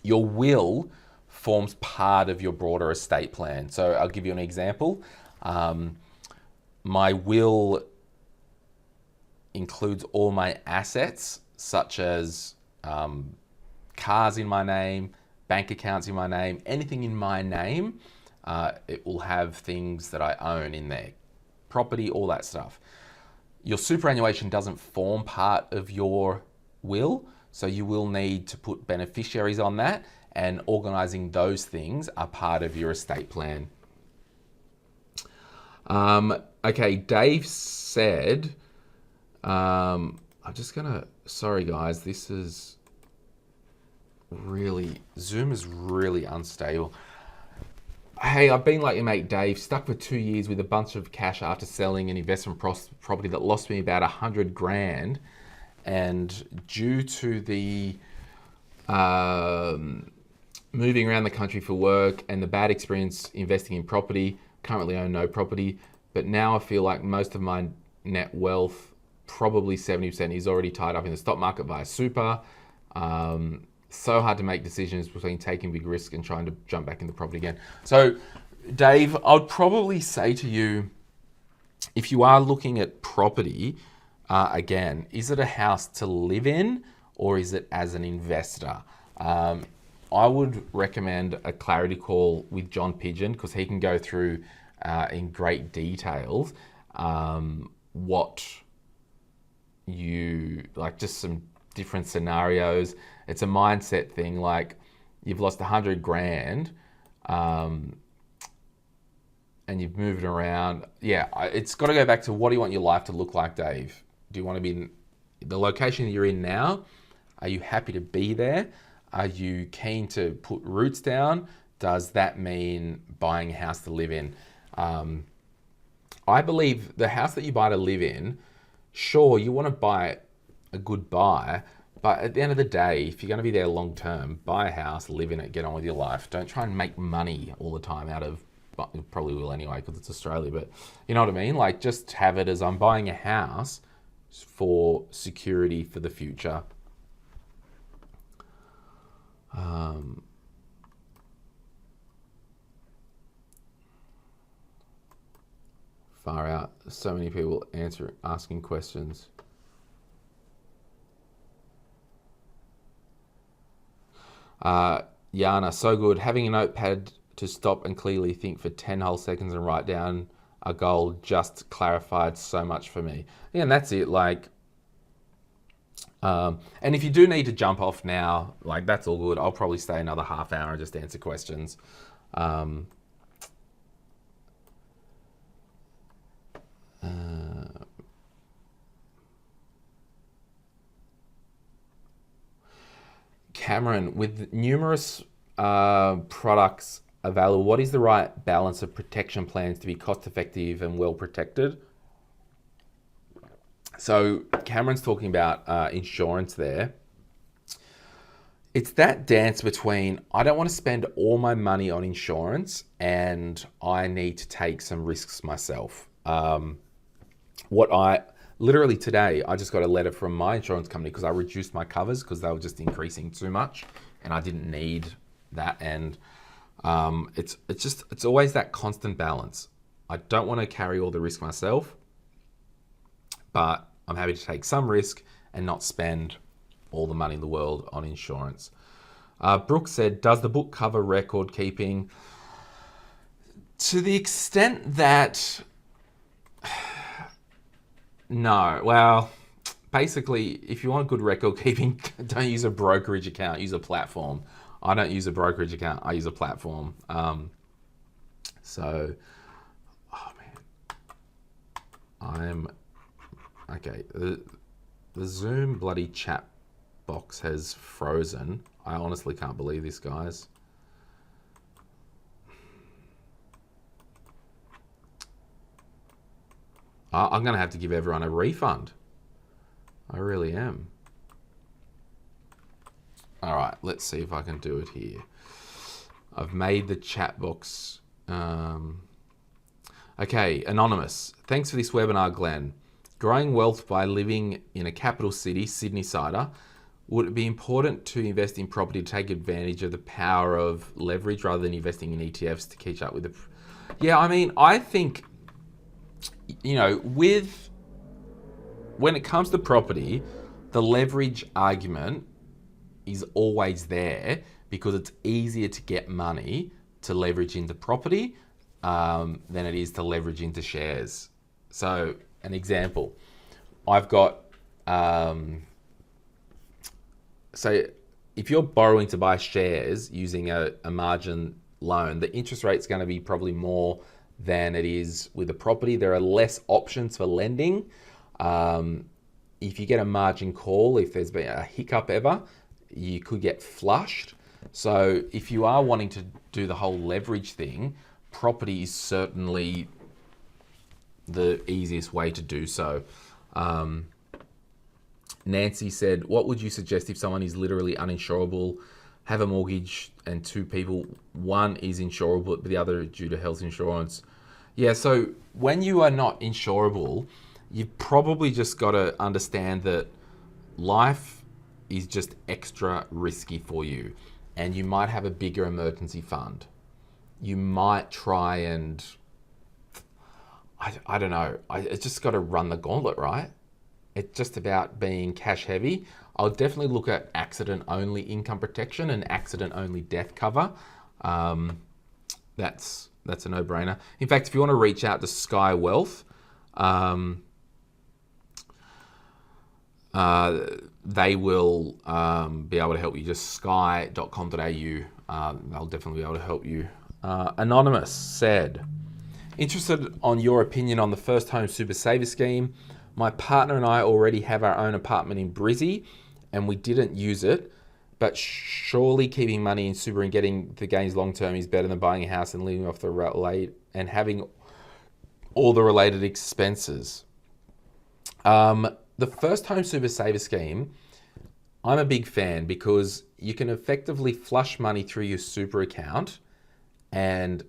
Your will forms part of your broader estate plan. So I'll give you an example. My will includes all my assets, such as cars in my name, bank accounts in my name, anything in my name. It will have things that I own in there, property, all that stuff. Your superannuation doesn't form part of your will, so you will need to put beneficiaries on that, and organising those things are part of your estate plan. Okay, Dave said, sorry guys, Zoom is really unstable. Hey, I've been like your mate Dave, stuck for 2 years with a bunch of cash after selling an investment property that lost me about 100 grand. And due to the moving around the country for work and the bad experience investing in property, currently own no property, but now I feel like most of my net wealth, probably 70%, is already tied up in the stock market via super. So hard to make decisions between taking big risk and trying to jump back into property again. So, Dave, I'd probably say to you, if you are looking at property, again, is it a house to live in or is it as an investor? I would recommend a clarity call with John Pigeon, because he can go through in great details what you like, just some different scenarios. It's a mindset thing. Like, you've lost 100 grand and you've moved around. Yeah, it's got to go back to, what do you want your life to look like, Dave? Do you want to be in the location that you're in now? Are you happy to be there? Are you keen to put roots down? Does that mean buying a house to live in? I believe the house that you buy to live in, sure, you want to buy a good buy, but at the end of the day, if you're going to be there long term, buy a house, live in it, get on with your life. Don't try and make money all the time out of, but you probably will anyway because it's Australia, but you know what I mean? Like, just have it as, I'm buying a house for security for the future. Far out. So many people asking questions. Yana, so good. Having a notepad to stop and clearly think for 10 whole seconds and write down a goal just clarified so much for me. Yeah, and that's it. Like, and if you do need to jump off now, like, that's all good. I'll probably stay another half hour and just answer questions. Cameron, with numerous products available, what is the right balance of protection plans to be cost effective and well protected? So Cameron's talking about insurance there. It's that dance between, I don't want to spend all my money on insurance and I need to take some risks myself. Literally today, I just got a letter from my insurance company because I reduced my covers because they were just increasing too much and I didn't need that. And it's always that constant balance. I don't want to carry all the risk myself, but I'm happy to take some risk and not spend all the money in the world on insurance. Brooke said, does the book cover record keeping? To the extent that, no. Well, basically, if you want good record keeping, don't use a brokerage account, use a platform. I don't use a brokerage account, I use a platform. So, oh man, okay. The Zoom bloody chat box has frozen. I honestly can't believe this, guys. I'm going to have to give everyone a refund. I really am. All right, let's see if I can do it here. I've made the chat box. Okay, Anonymous. Thanks for this webinar, Glen. Growing wealth by living in a capital city, Sydney-sider, would it be important to invest in property to take advantage of the power of leverage rather than investing in ETFs to catch up with the... Yeah, I mean, I think, you know, when it comes to property, the leverage argument is always there because it's easier to get money to leverage into property than it is to leverage into shares. So, an example, I've got, so if you're borrowing to buy shares using a margin loan, the interest rate's going to be probably more than it is with a property. There are less options for lending. If you get a margin call, if there's been a hiccup ever, you could get flushed. So if you are wanting to do the whole leverage thing, property is certainly the easiest way to do so. Nancy said, what would you suggest if someone is literally uninsurable, have a mortgage and two people, one is insurable, but the other due to health insurance? Yeah, so when you are not insurable, you've probably just got to understand that life is just extra risky for you and you might have a bigger emergency fund. You might try and, I don't know, it's just got to run the gauntlet, right? It's just about being cash heavy. I'll definitely look at accident-only income protection and accident-only death cover. That's a no-brainer. In fact, if you want to reach out to Sky Wealth, they will be able to help you. Just sky.com.au. They'll definitely be able to help you. Anonymous said, interested on your opinion on the first home super saver scheme. My partner and I already have our own apartment in Brizzy and we didn't use it, but surely keeping money in super and getting the gains long term is better than buying a house and living off the relate and having all the related expenses. The first home super saver scheme, I'm a big fan because you can effectively flush money through your super account, and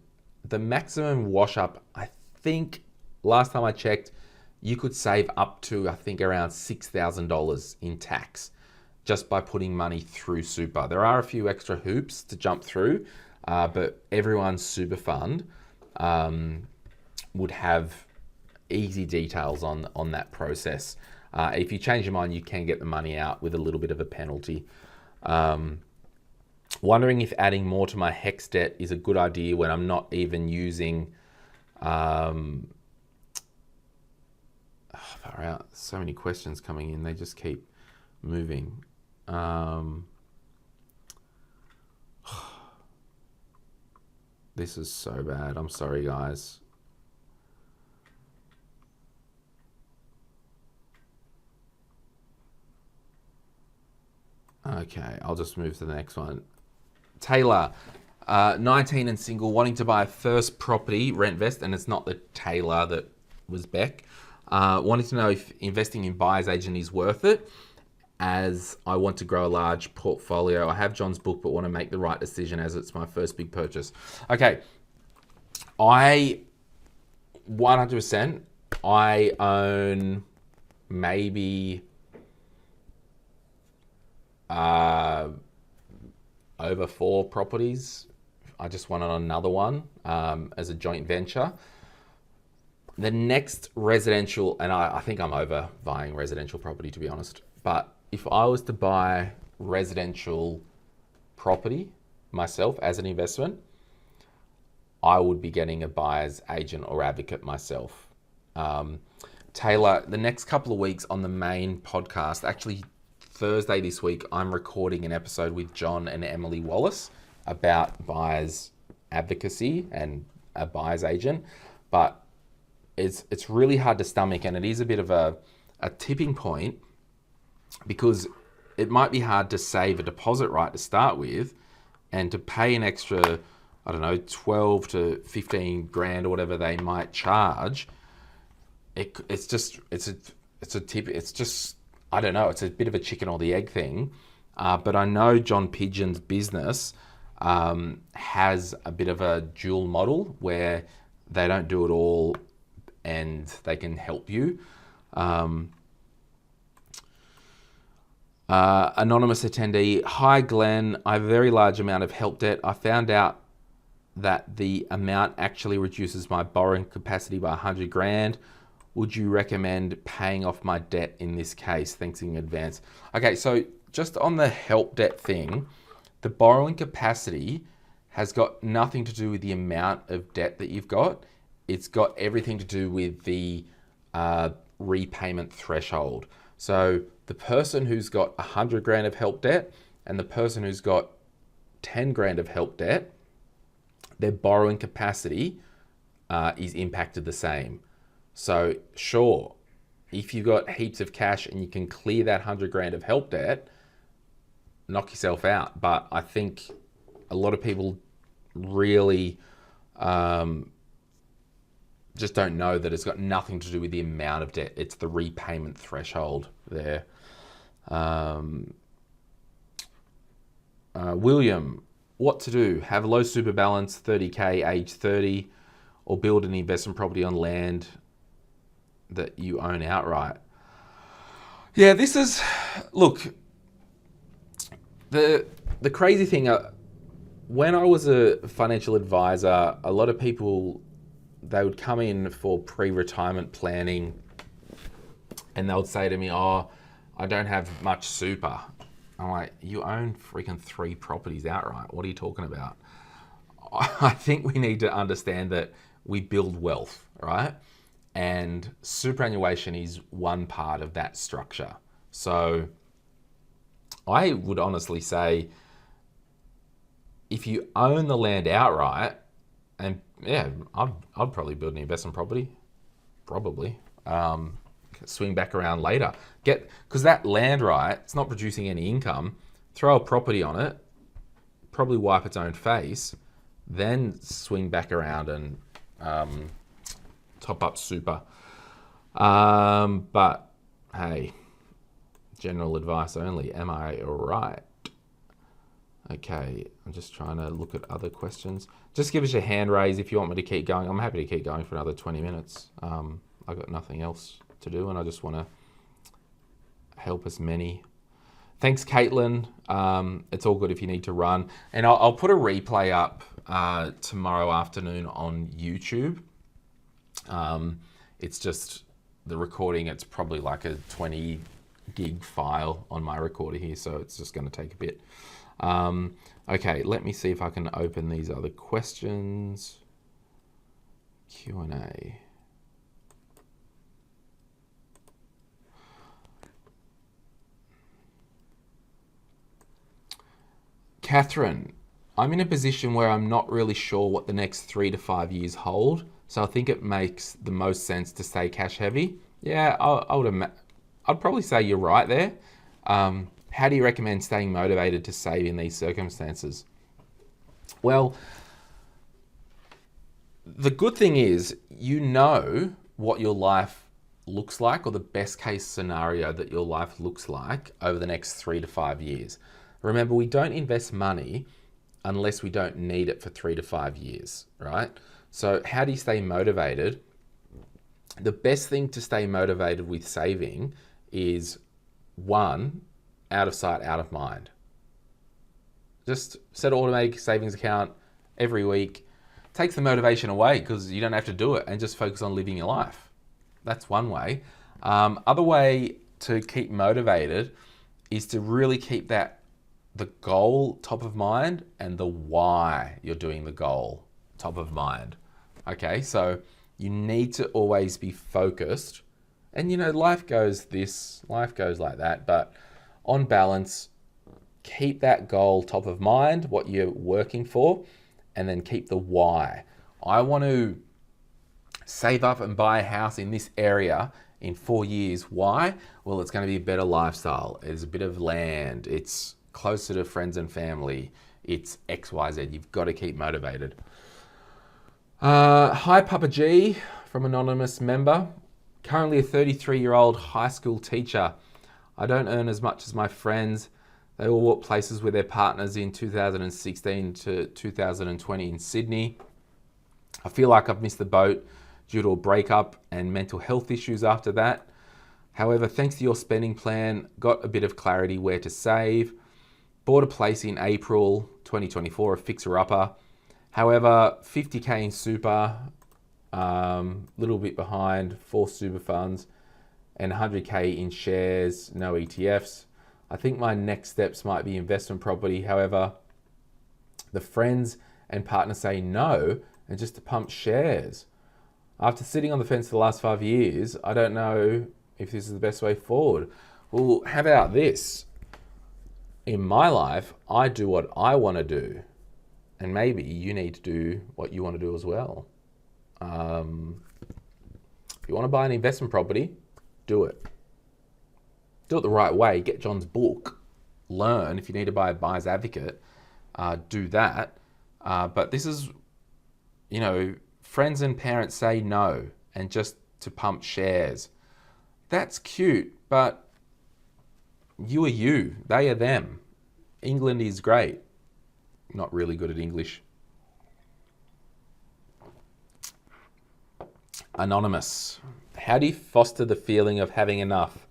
the maximum wash up, I think last time I checked, you could save up to, I think, around $6,000 in tax just by putting money through super. There are a few extra hoops to jump through, but everyone's super fund would have easy details on that process. If you change your mind, you can get the money out with a little bit of a penalty. Wondering if adding more to my HEX debt is a good idea when I'm not even using... far out. So many questions coming in. They just keep moving. This is so bad. I'm sorry, guys. Okay, I'll just move to the next one. Taylor, 19 and single, wanting to buy a first property, rent vest, and it's not the Taylor that was Beck. Wanting to know if investing in buyer's agent is worth it, as I want to grow a large portfolio. I have John's book, but want to make the right decision as it's my first big purchase. Okay, I 100%, I own maybe over 4 properties. I just wanted another one as a joint venture. The next residential, and I think I'm over buying residential property, to be honest, but if I was to buy residential property myself as an investment, I would be getting a buyer's agent or advocate myself. Taylor, the next couple of weeks on the main podcast, actually Thursday this week, I'm recording an episode with John and Emily Wallace about buyer's advocacy and a buyer's agent, but it's really hard to stomach, and it is a bit of a tipping point because it might be hard to save a deposit right to start with and to pay an extra, I don't know, 12 to 15 grand or whatever they might charge. It's a tip. It's just, I don't know, it's a bit of a chicken or the egg thing. But I know John Pigeon's business has a bit of a dual model where they don't do it all and they can help you. Anonymous attendee, hi Glen, I have a very large amount of help debt. I found out that the amount actually reduces my borrowing capacity by 100 grand. Would you recommend paying off my debt in this case? Thanks in advance. Okay, so just on the help debt thing, the borrowing capacity has got nothing to do with the amount of debt that you've got. It's got everything to do with the repayment threshold. So the person who's got 100 grand of help debt and the person who's got 10 grand of help debt, their borrowing capacity is impacted the same. So sure, if you've got heaps of cash and you can clear that 100 grand of help debt, knock yourself out. But I think a lot of people really just don't know that it's got nothing to do with the amount of debt. It's the repayment threshold there. William, what to do? Have a low super balance, 30K, age 30, or build an investment property on land that you own outright? Yeah, this is, look, the crazy thing, when I was a financial advisor, a lot of people, they would come in for pre-retirement planning and they would say to me, oh, I don't have much super. I'm like, you own freaking 3 properties outright. What are you talking about? I think we need to understand that we build wealth, right? And superannuation is one part of that structure. So I would honestly say if you own the land outright, and yeah, I'd probably build an investment property, probably. Swing back around later. Because that land, right, it's not producing any income. Throw a property on it, probably wipe its own face, then swing back around and top up super. But hey, general advice only. Am I right? Okay, I'm just trying to look at other questions. Just give us a hand raise if you want me to keep going. I'm happy to keep going for another 20 minutes. I've got nothing else to do, and I just want to help as many. Thanks, Caitlin. It's all good if you need to run. And I'll put a replay up tomorrow afternoon on YouTube. It's just the recording. It's probably like a 20 gig file on my recorder here, so it's just going to take a bit. Okay, let me see if I can open these other questions. Q&A. Catherine, I'm in a position where I'm not really sure what the next 3 to 5 years hold, so I think it makes the most sense to stay cash heavy. Yeah, I'd probably say you're right there. How do you recommend staying motivated to save in these circumstances? Well, the good thing is you know what your life looks like, or the best case scenario that your life looks like over the next 3 to 5 years. Remember, we don't invest money unless we don't need it for 3 to 5 years, right? So how do you stay motivated? The best thing to stay motivated with saving is, one, out of sight, out of mind. Just set an automatic savings account every week. Takes the motivation away because you don't have to do it and just focus on living your life. That's one way. Other way to keep motivated is to really keep the goal top of mind and the why you're doing the goal top of mind. Okay, so you need to always be focused. And life goes like that, but on balance, keep that goal top of mind, what you're working for, and then keep the why. I want to save up and buy a house in this area in 4 years. Why? Well, it's going to be a better lifestyle. It's a bit of land. It's closer to friends and family. It's XYZ. You've got to keep motivated. Hi, Papa G from anonymous member. Currently a 33-year-old high school teacher. I don't earn as much as my friends. They all walk places with their partners in 2016 to 2020 in Sydney. I feel like I've missed the boat due to a breakup and mental health issues after that. However, thanks to your spending plan, got a bit of clarity where to save. Bought a place in April 2024, a fixer-upper. However, 50k in super, little bit behind, 4 super funds, and 100k in shares, no ETFs. I think my next steps might be investment property. However, the friends and partners say no, and just to pump shares. After sitting on the fence for the last 5 years, I don't know if this is the best way forward. Well, how about this? In my life, I do what I want to do. And maybe you need to do what you want to do as well. If you want to buy an investment property, do it. Do it the right way. Get John's book. Learn. If you need to buy a buyer's advocate, do that. But this is, friends and parents say no, and just to pump shares. That's cute, but you are you. They are them. England is great. Not really good at English. Anonymous. How do you foster the feeling of having enough,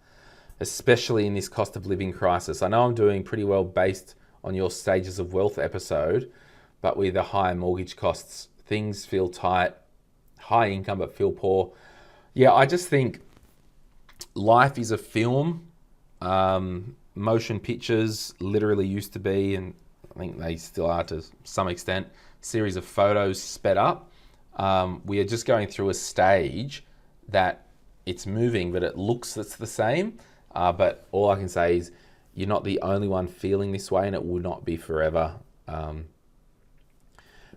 especially in this cost of living crisis? I know I'm doing pretty well based on your stages of wealth episode, but with the high mortgage costs, things feel tight, high income but feel poor. Yeah, I just think life is a film. Motion pictures literally used to be, and I think they still are to some extent, series of photos sped up. We are just going through a stage that it's moving, but it looks it's the same. But all I can say is you're not the only one feeling this way, and it will not be forever.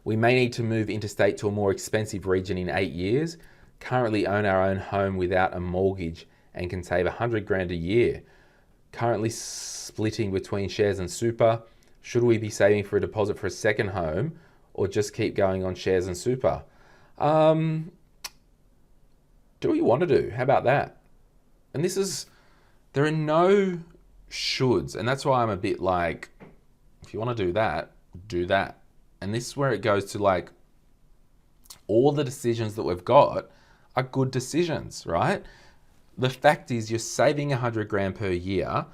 We may need to move interstate to a more expensive region in 8 years. Currently own our own home without a mortgage and can save 100 grand a year. Currently splitting between shares and super. Should we be saving for a deposit for a second home or just keep going on shares and super? Do what you want to do. How about that? And there are no shoulds. And that's why I'm a bit like, if you want to do that, do that. And this is where it goes to like, all the decisions that we've got are good decisions, right? The fact is you're saving 100 grand per year.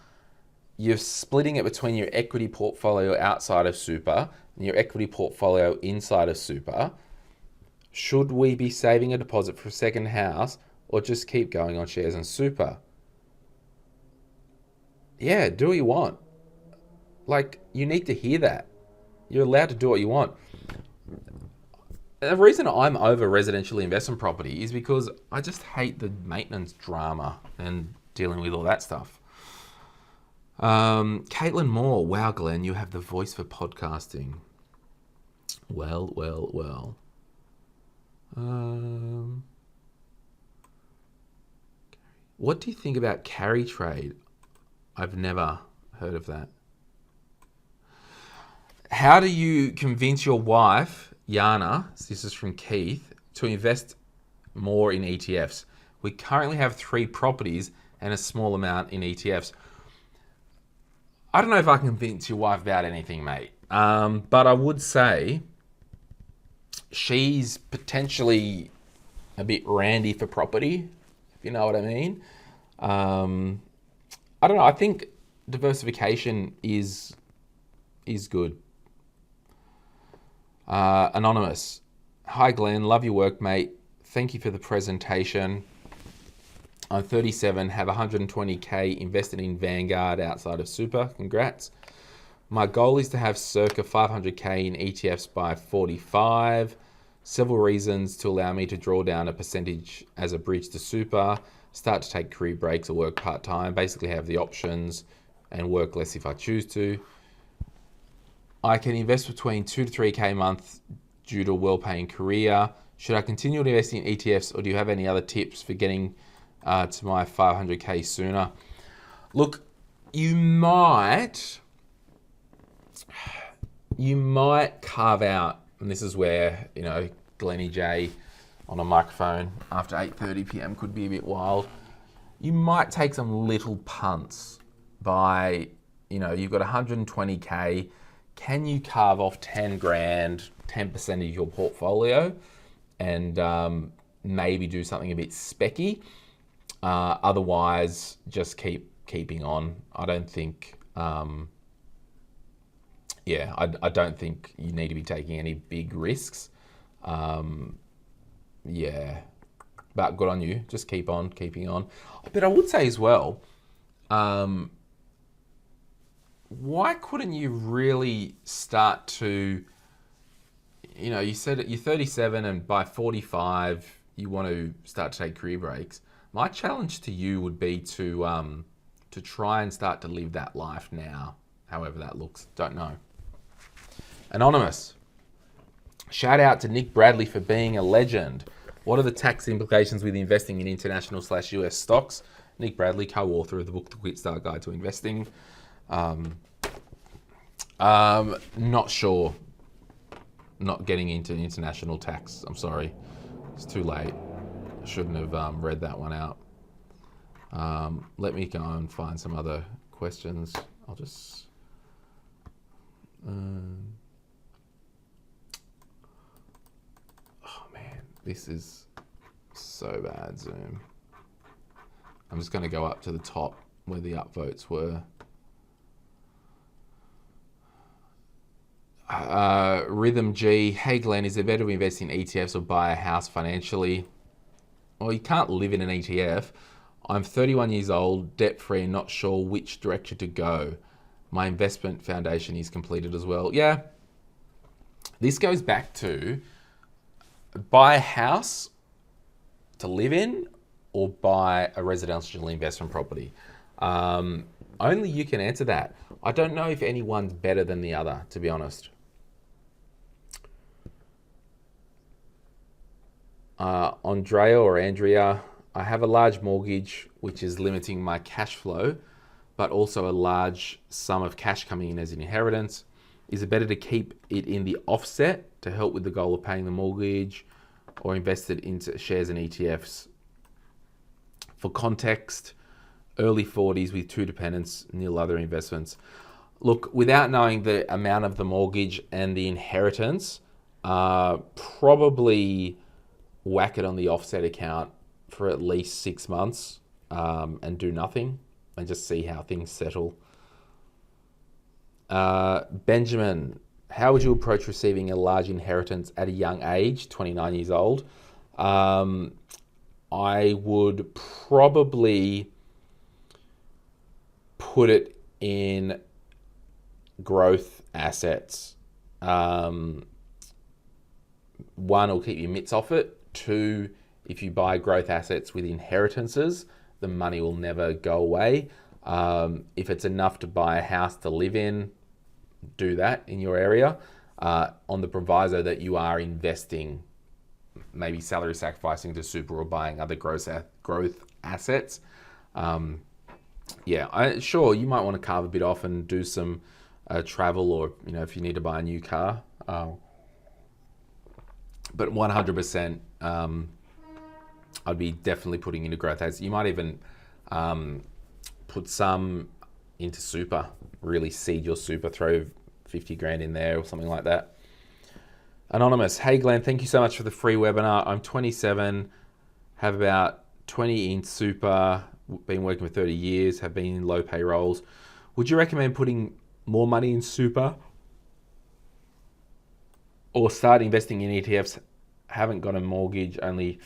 You're splitting it between your equity portfolio outside of super and your equity portfolio inside of super. Should we be saving a deposit for a second house or just keep going on shares and super? Yeah, do what you want. Like, you need to hear that. You're allowed to do what you want. The reason I'm over residential investment property is because I just hate the maintenance drama and dealing with all that stuff. Caitlin Moore, wow, Glenn, you have the voice for podcasting. Well. What do you think about carry trade? I've never heard of that. How do you convince your wife, Yana, this is from Keith, to invest more in ETFs? We currently have 3 properties and a small amount in ETFs. I don't know if I can convince your wife about anything, mate. But I would say she's potentially a bit randy for property, if you know what I mean. I don't know. I think diversification is good. Anonymous. Hi, Glenn. Love your work, mate. Thank you for the presentation. I'm 37, have 120k invested in Vanguard outside of super. Congrats. My goal is to have circa 500k in ETFs by 45. Several reasons to allow me to draw down a percentage as a bridge to super, start to take career breaks or work part-time, basically have the options and work less if I choose to. I can invest between 2 to 3k a month due to a well-paying career. Should I continue to invest in ETFs, or do you have any other tips for getting to my 500k sooner? Look, you might carve out, and this is where, Glenny J on a microphone after 8:30 p.m. could be a bit wild. You might take some little punts by, you've got 120k. Can you carve off 10 grand, 10% of your portfolio, and maybe do something a bit specky? Otherwise, just keeping on. I don't think, I don't think you need to be taking any big risks. But good on you. Just keeping on. But I would say as well, why couldn't you really start to, you said you're 37 and by 45 you want to start to take career breaks. My challenge to you would be to try and start to live that life now, however that looks. Don't know. Anonymous. Shout out to Nick Bradley for being a legend. What are the tax implications with investing in international/US stocks? Nick Bradley, co-author of the book, The Quick Start Guide to Investing. Not sure. Not getting into international tax. I'm sorry. It's too late. I shouldn't have read that one out. Let me go and find some other questions. I'll just... oh man, this is so bad, Zoom. I'm just going to go up to the top where the upvotes were. Rhythm G, hey Glenn, is it better to invest in ETFs or buy a house financially? Well, you can't live in an ETF. I'm 31 years old, debt-free, and not sure which direction to go. My investment foundation is completed as well. Yeah, this goes back to buy a house to live in or buy a residential investment property. Only you can answer that. I don't know if anyone's better than the other, to be honest. Andrea or Andrea, I have a large mortgage which is limiting my cash flow, but also a large sum of cash coming in as an inheritance. Is it better to keep it in the offset to help with the goal of paying the mortgage, or invest it into shares and ETFs? For context, early 40s with 2 dependents, nil other investments. Look, without knowing the amount of the mortgage and the inheritance, probably whack it on the offset account for at least 6 months and do nothing and just see how things settle. Benjamin, how would you approach receiving a large inheritance at a young age, 29 years old? I would probably put it in growth assets. One, will keep your mitts off it. 2, if you buy growth assets with inheritances, the money will never go away. If it's enough to buy a house to live in, do that in your area, on the proviso that you are investing, maybe salary sacrificing to super or buying other growth assets. Sure, you might want to carve a bit off and do some travel, or if you need to buy a new car. But 100%, I'd be definitely putting into growth assets. You might even put some into super, really seed your super, throw 50 grand in there or something like that. Anonymous, hey Glenn, thank you so much for the free webinar. I'm 27, have about 20 in super, been working for 30 years, have been in low pay roles. Would you recommend putting more money in super or start investing in ETFs? Haven't got a mortgage, only...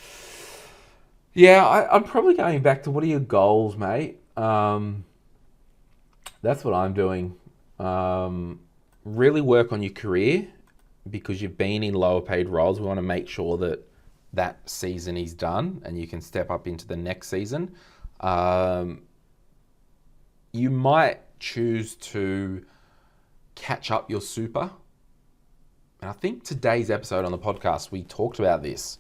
Yeah, I'm probably going back to, what are your goals, mate? That's what I'm doing. Really work on your career, because you've been in lower paid roles. We want to make sure that that season is done and you can step up into the next season. You might choose to catch up your super. And I think today's episode on the podcast, we talked about this.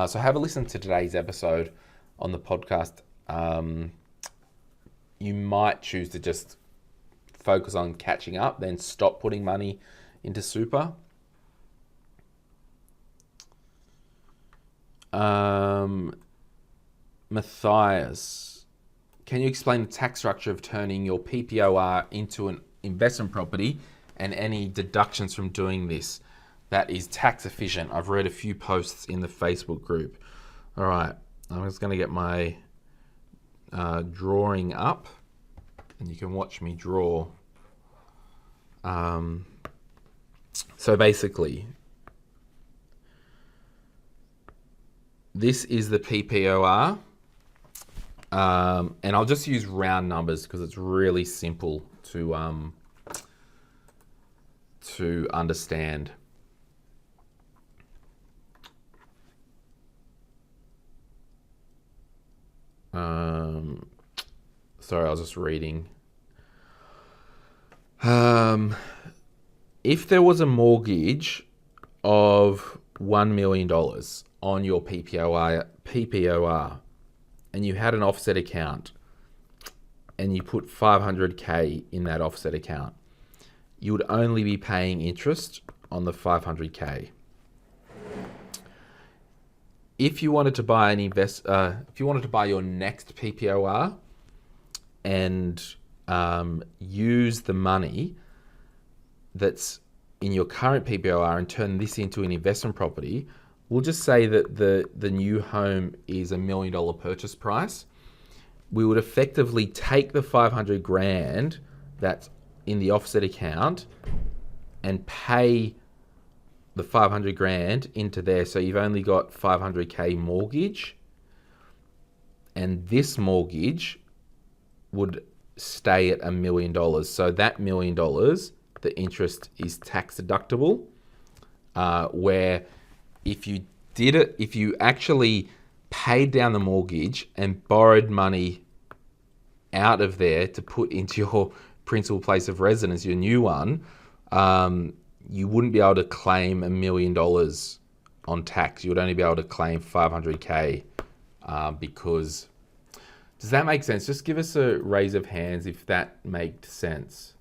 So have a listen to today's episode on the podcast. You might choose to just focus on catching up, then stop putting money into super. Matthias, can you explain the tax structure of turning your PPOR into an investment property and any deductions from doing this that is tax efficient? I've read a few posts in the Facebook group. All right, I'm just going to get my drawing up and you can watch me draw. So basically, this is the PPOR, and I'll just use round numbers because it's really simple to understand. Sorry, I was just reading. If there was a mortgage of $1 million on your PPOR, and you had an offset account, and you put $500K in that offset account, you would only be paying interest on the $500K. If you wanted to buy if you wanted to buy your next PPOR and use the money that's in your current PPOR and turn this into an investment property, we'll just say that the new home is $1 million purchase price. We would effectively take the 500 grand that's in the offset account and pay the 500 grand into there. So you've only got 500K mortgage, and this mortgage would stay at $1 million. So that $1 million, the interest is tax deductible. Where if you actually paid down the mortgage and borrowed money out of there to put into your principal place of residence, your new one, you wouldn't be able to claim $1 million on tax. You would only be able to claim $500K because... Does that make sense? Just give us a raise of hands if that makes sense.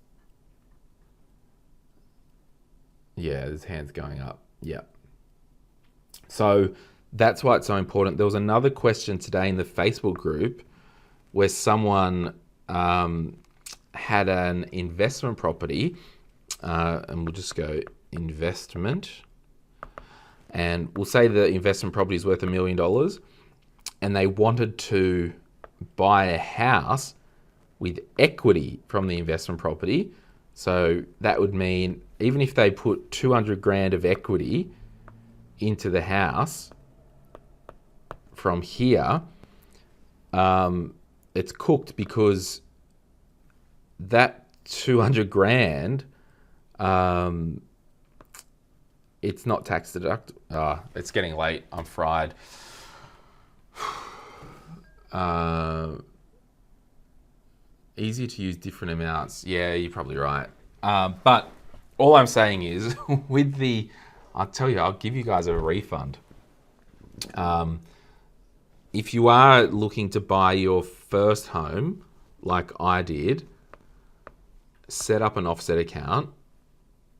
Yeah, there's hands going up. Yeah. So that's why it's so important. There was another question today in the Facebook group where someone had an investment property, and we'll just go investment, and we'll say the investment property is worth $1 million, and they wanted to buy a house with equity from the investment property. So that would mean even if they put 200 grand of equity into the house from here, it's cooked because that 200 grand, it's not tax deductible. It's getting late. I'm fried. Easier to use different amounts. Yeah, you're probably right. But all I'm saying is I'll tell you, I'll give you guys a refund. If you are looking to buy your first home, like I did, set up an offset account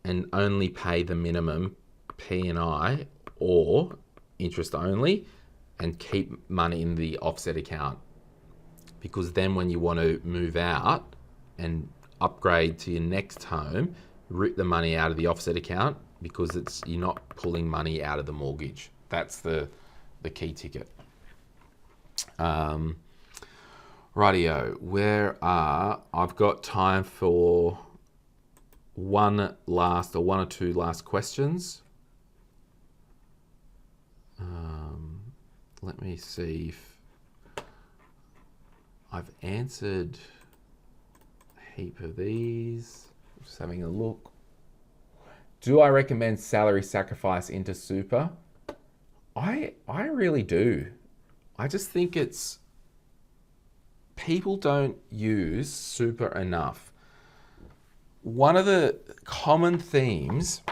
and only pay the minimum P&I or interest only, and keep money in the offset account, because then when you want to move out and upgrade to your next home, rip the money out of the offset account, because you're not pulling money out of the mortgage. That's the key ticket. Rightio, I've got time for one or two last questions. Let me see if I've answered a heap of these. Just having a look. Do I recommend salary sacrifice into super? I really do. I just think people don't use super enough. One of the common themes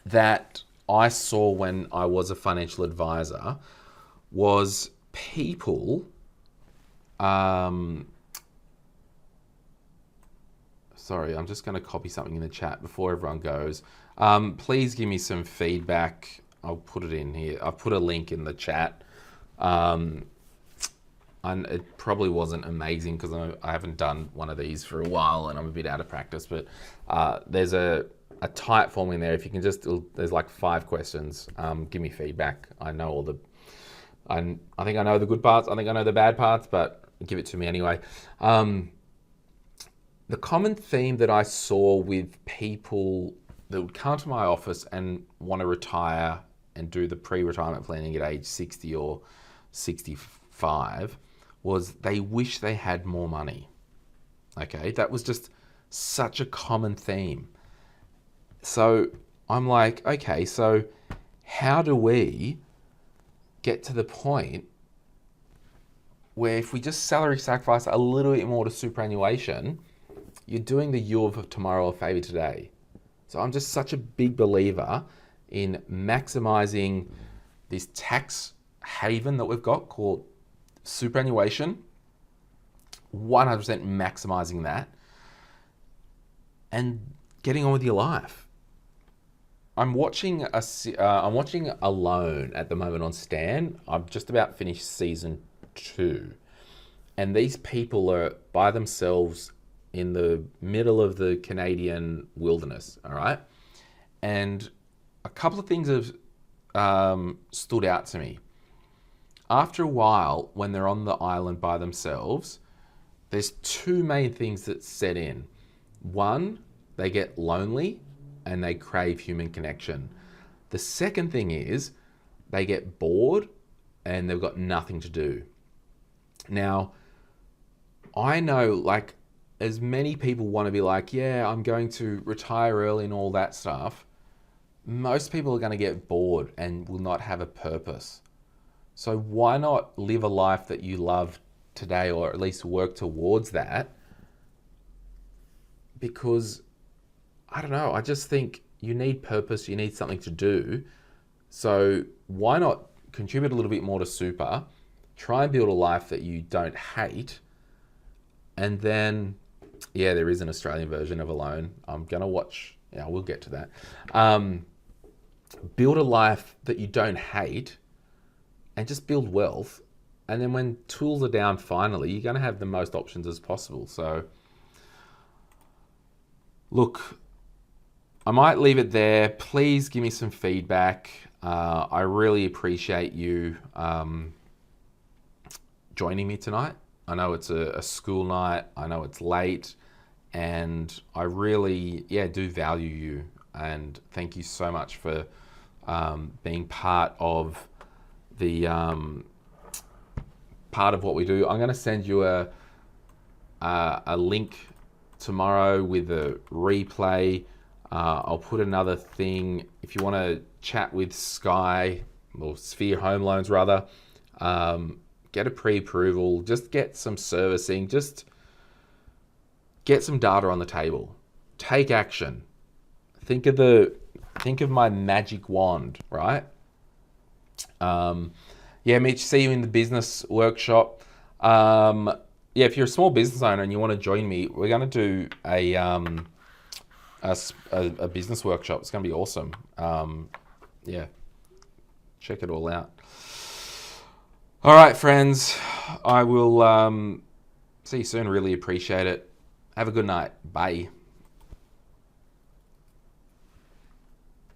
that I saw when I was a financial advisor was people, sorry, I'm just going to copy something in the chat before everyone goes. Please give me some feedback. I'll put it in here. I've put a link in the chat. And it probably wasn't amazing because I haven't done one of these for a while and I'm a bit out of practice, but there's a type form in there. If you can there's like 5 questions. Give me feedback. I know I think I know the good parts. I think I know the bad parts, but give it to me anyway. The common theme that I saw with people that would come to my office and want to retire and do the pre-retirement planning at age 60 or 65 was they wish they had more money. Okay, that was just such a common theme. So I'm like, okay, so how do we get to the point where if we just salary sacrifice a little bit more to superannuation, you're doing the you of tomorrow a favor today. So I'm just such a big believer in maximizing this tax haven that we've got called superannuation, 100% maximizing that and getting on with your life. I'm watching Alone at the moment on Stan. I've just about finished season 2. And these people are by themselves in the middle of the Canadian wilderness, all right? And a couple of things have stood out to me. After a while, when they're on the island by themselves, there's 2 main things that set in. One, they get lonely and they crave human connection. The second thing is they get bored and they've got nothing to do. Now, I know like as many people want to be like, yeah, I'm going to retire early and all that stuff. Most people are going to get bored and will not have a purpose. So why not live a life that you love today, or at least work towards that? Because I don't know, I just think you need purpose, you need something to do. So why not contribute a little bit more to super, try and build a life that you don't hate, and then, yeah, there is an Australian version of Alone. I'm going to watch, yeah, we'll get to that. Build a life that you don't hate and just build wealth. And then when tools are down, finally, you're going to have the most options as possible. So, look, I might leave it there. Please give me some feedback. I really appreciate you joining me tonight. I know it's a school night. I know it's late. And I really, do value you. And thank you so much for being part of the part of what we do. I'm going to send you a link tomorrow with a replay. I'll put another thing if you want to chat with Sky or Sphere Home Loans rather. Get a pre-approval. Just get some servicing. Just get some data on the table. Take action. Think of my magic wand, right? Mitch, see you in the business workshop. If you're a small business owner and you want to join me, we're going to do a business workshop. It's going to be awesome. Check it all out. All right, friends. I will see you soon. Really appreciate it. Have a good night. Bye.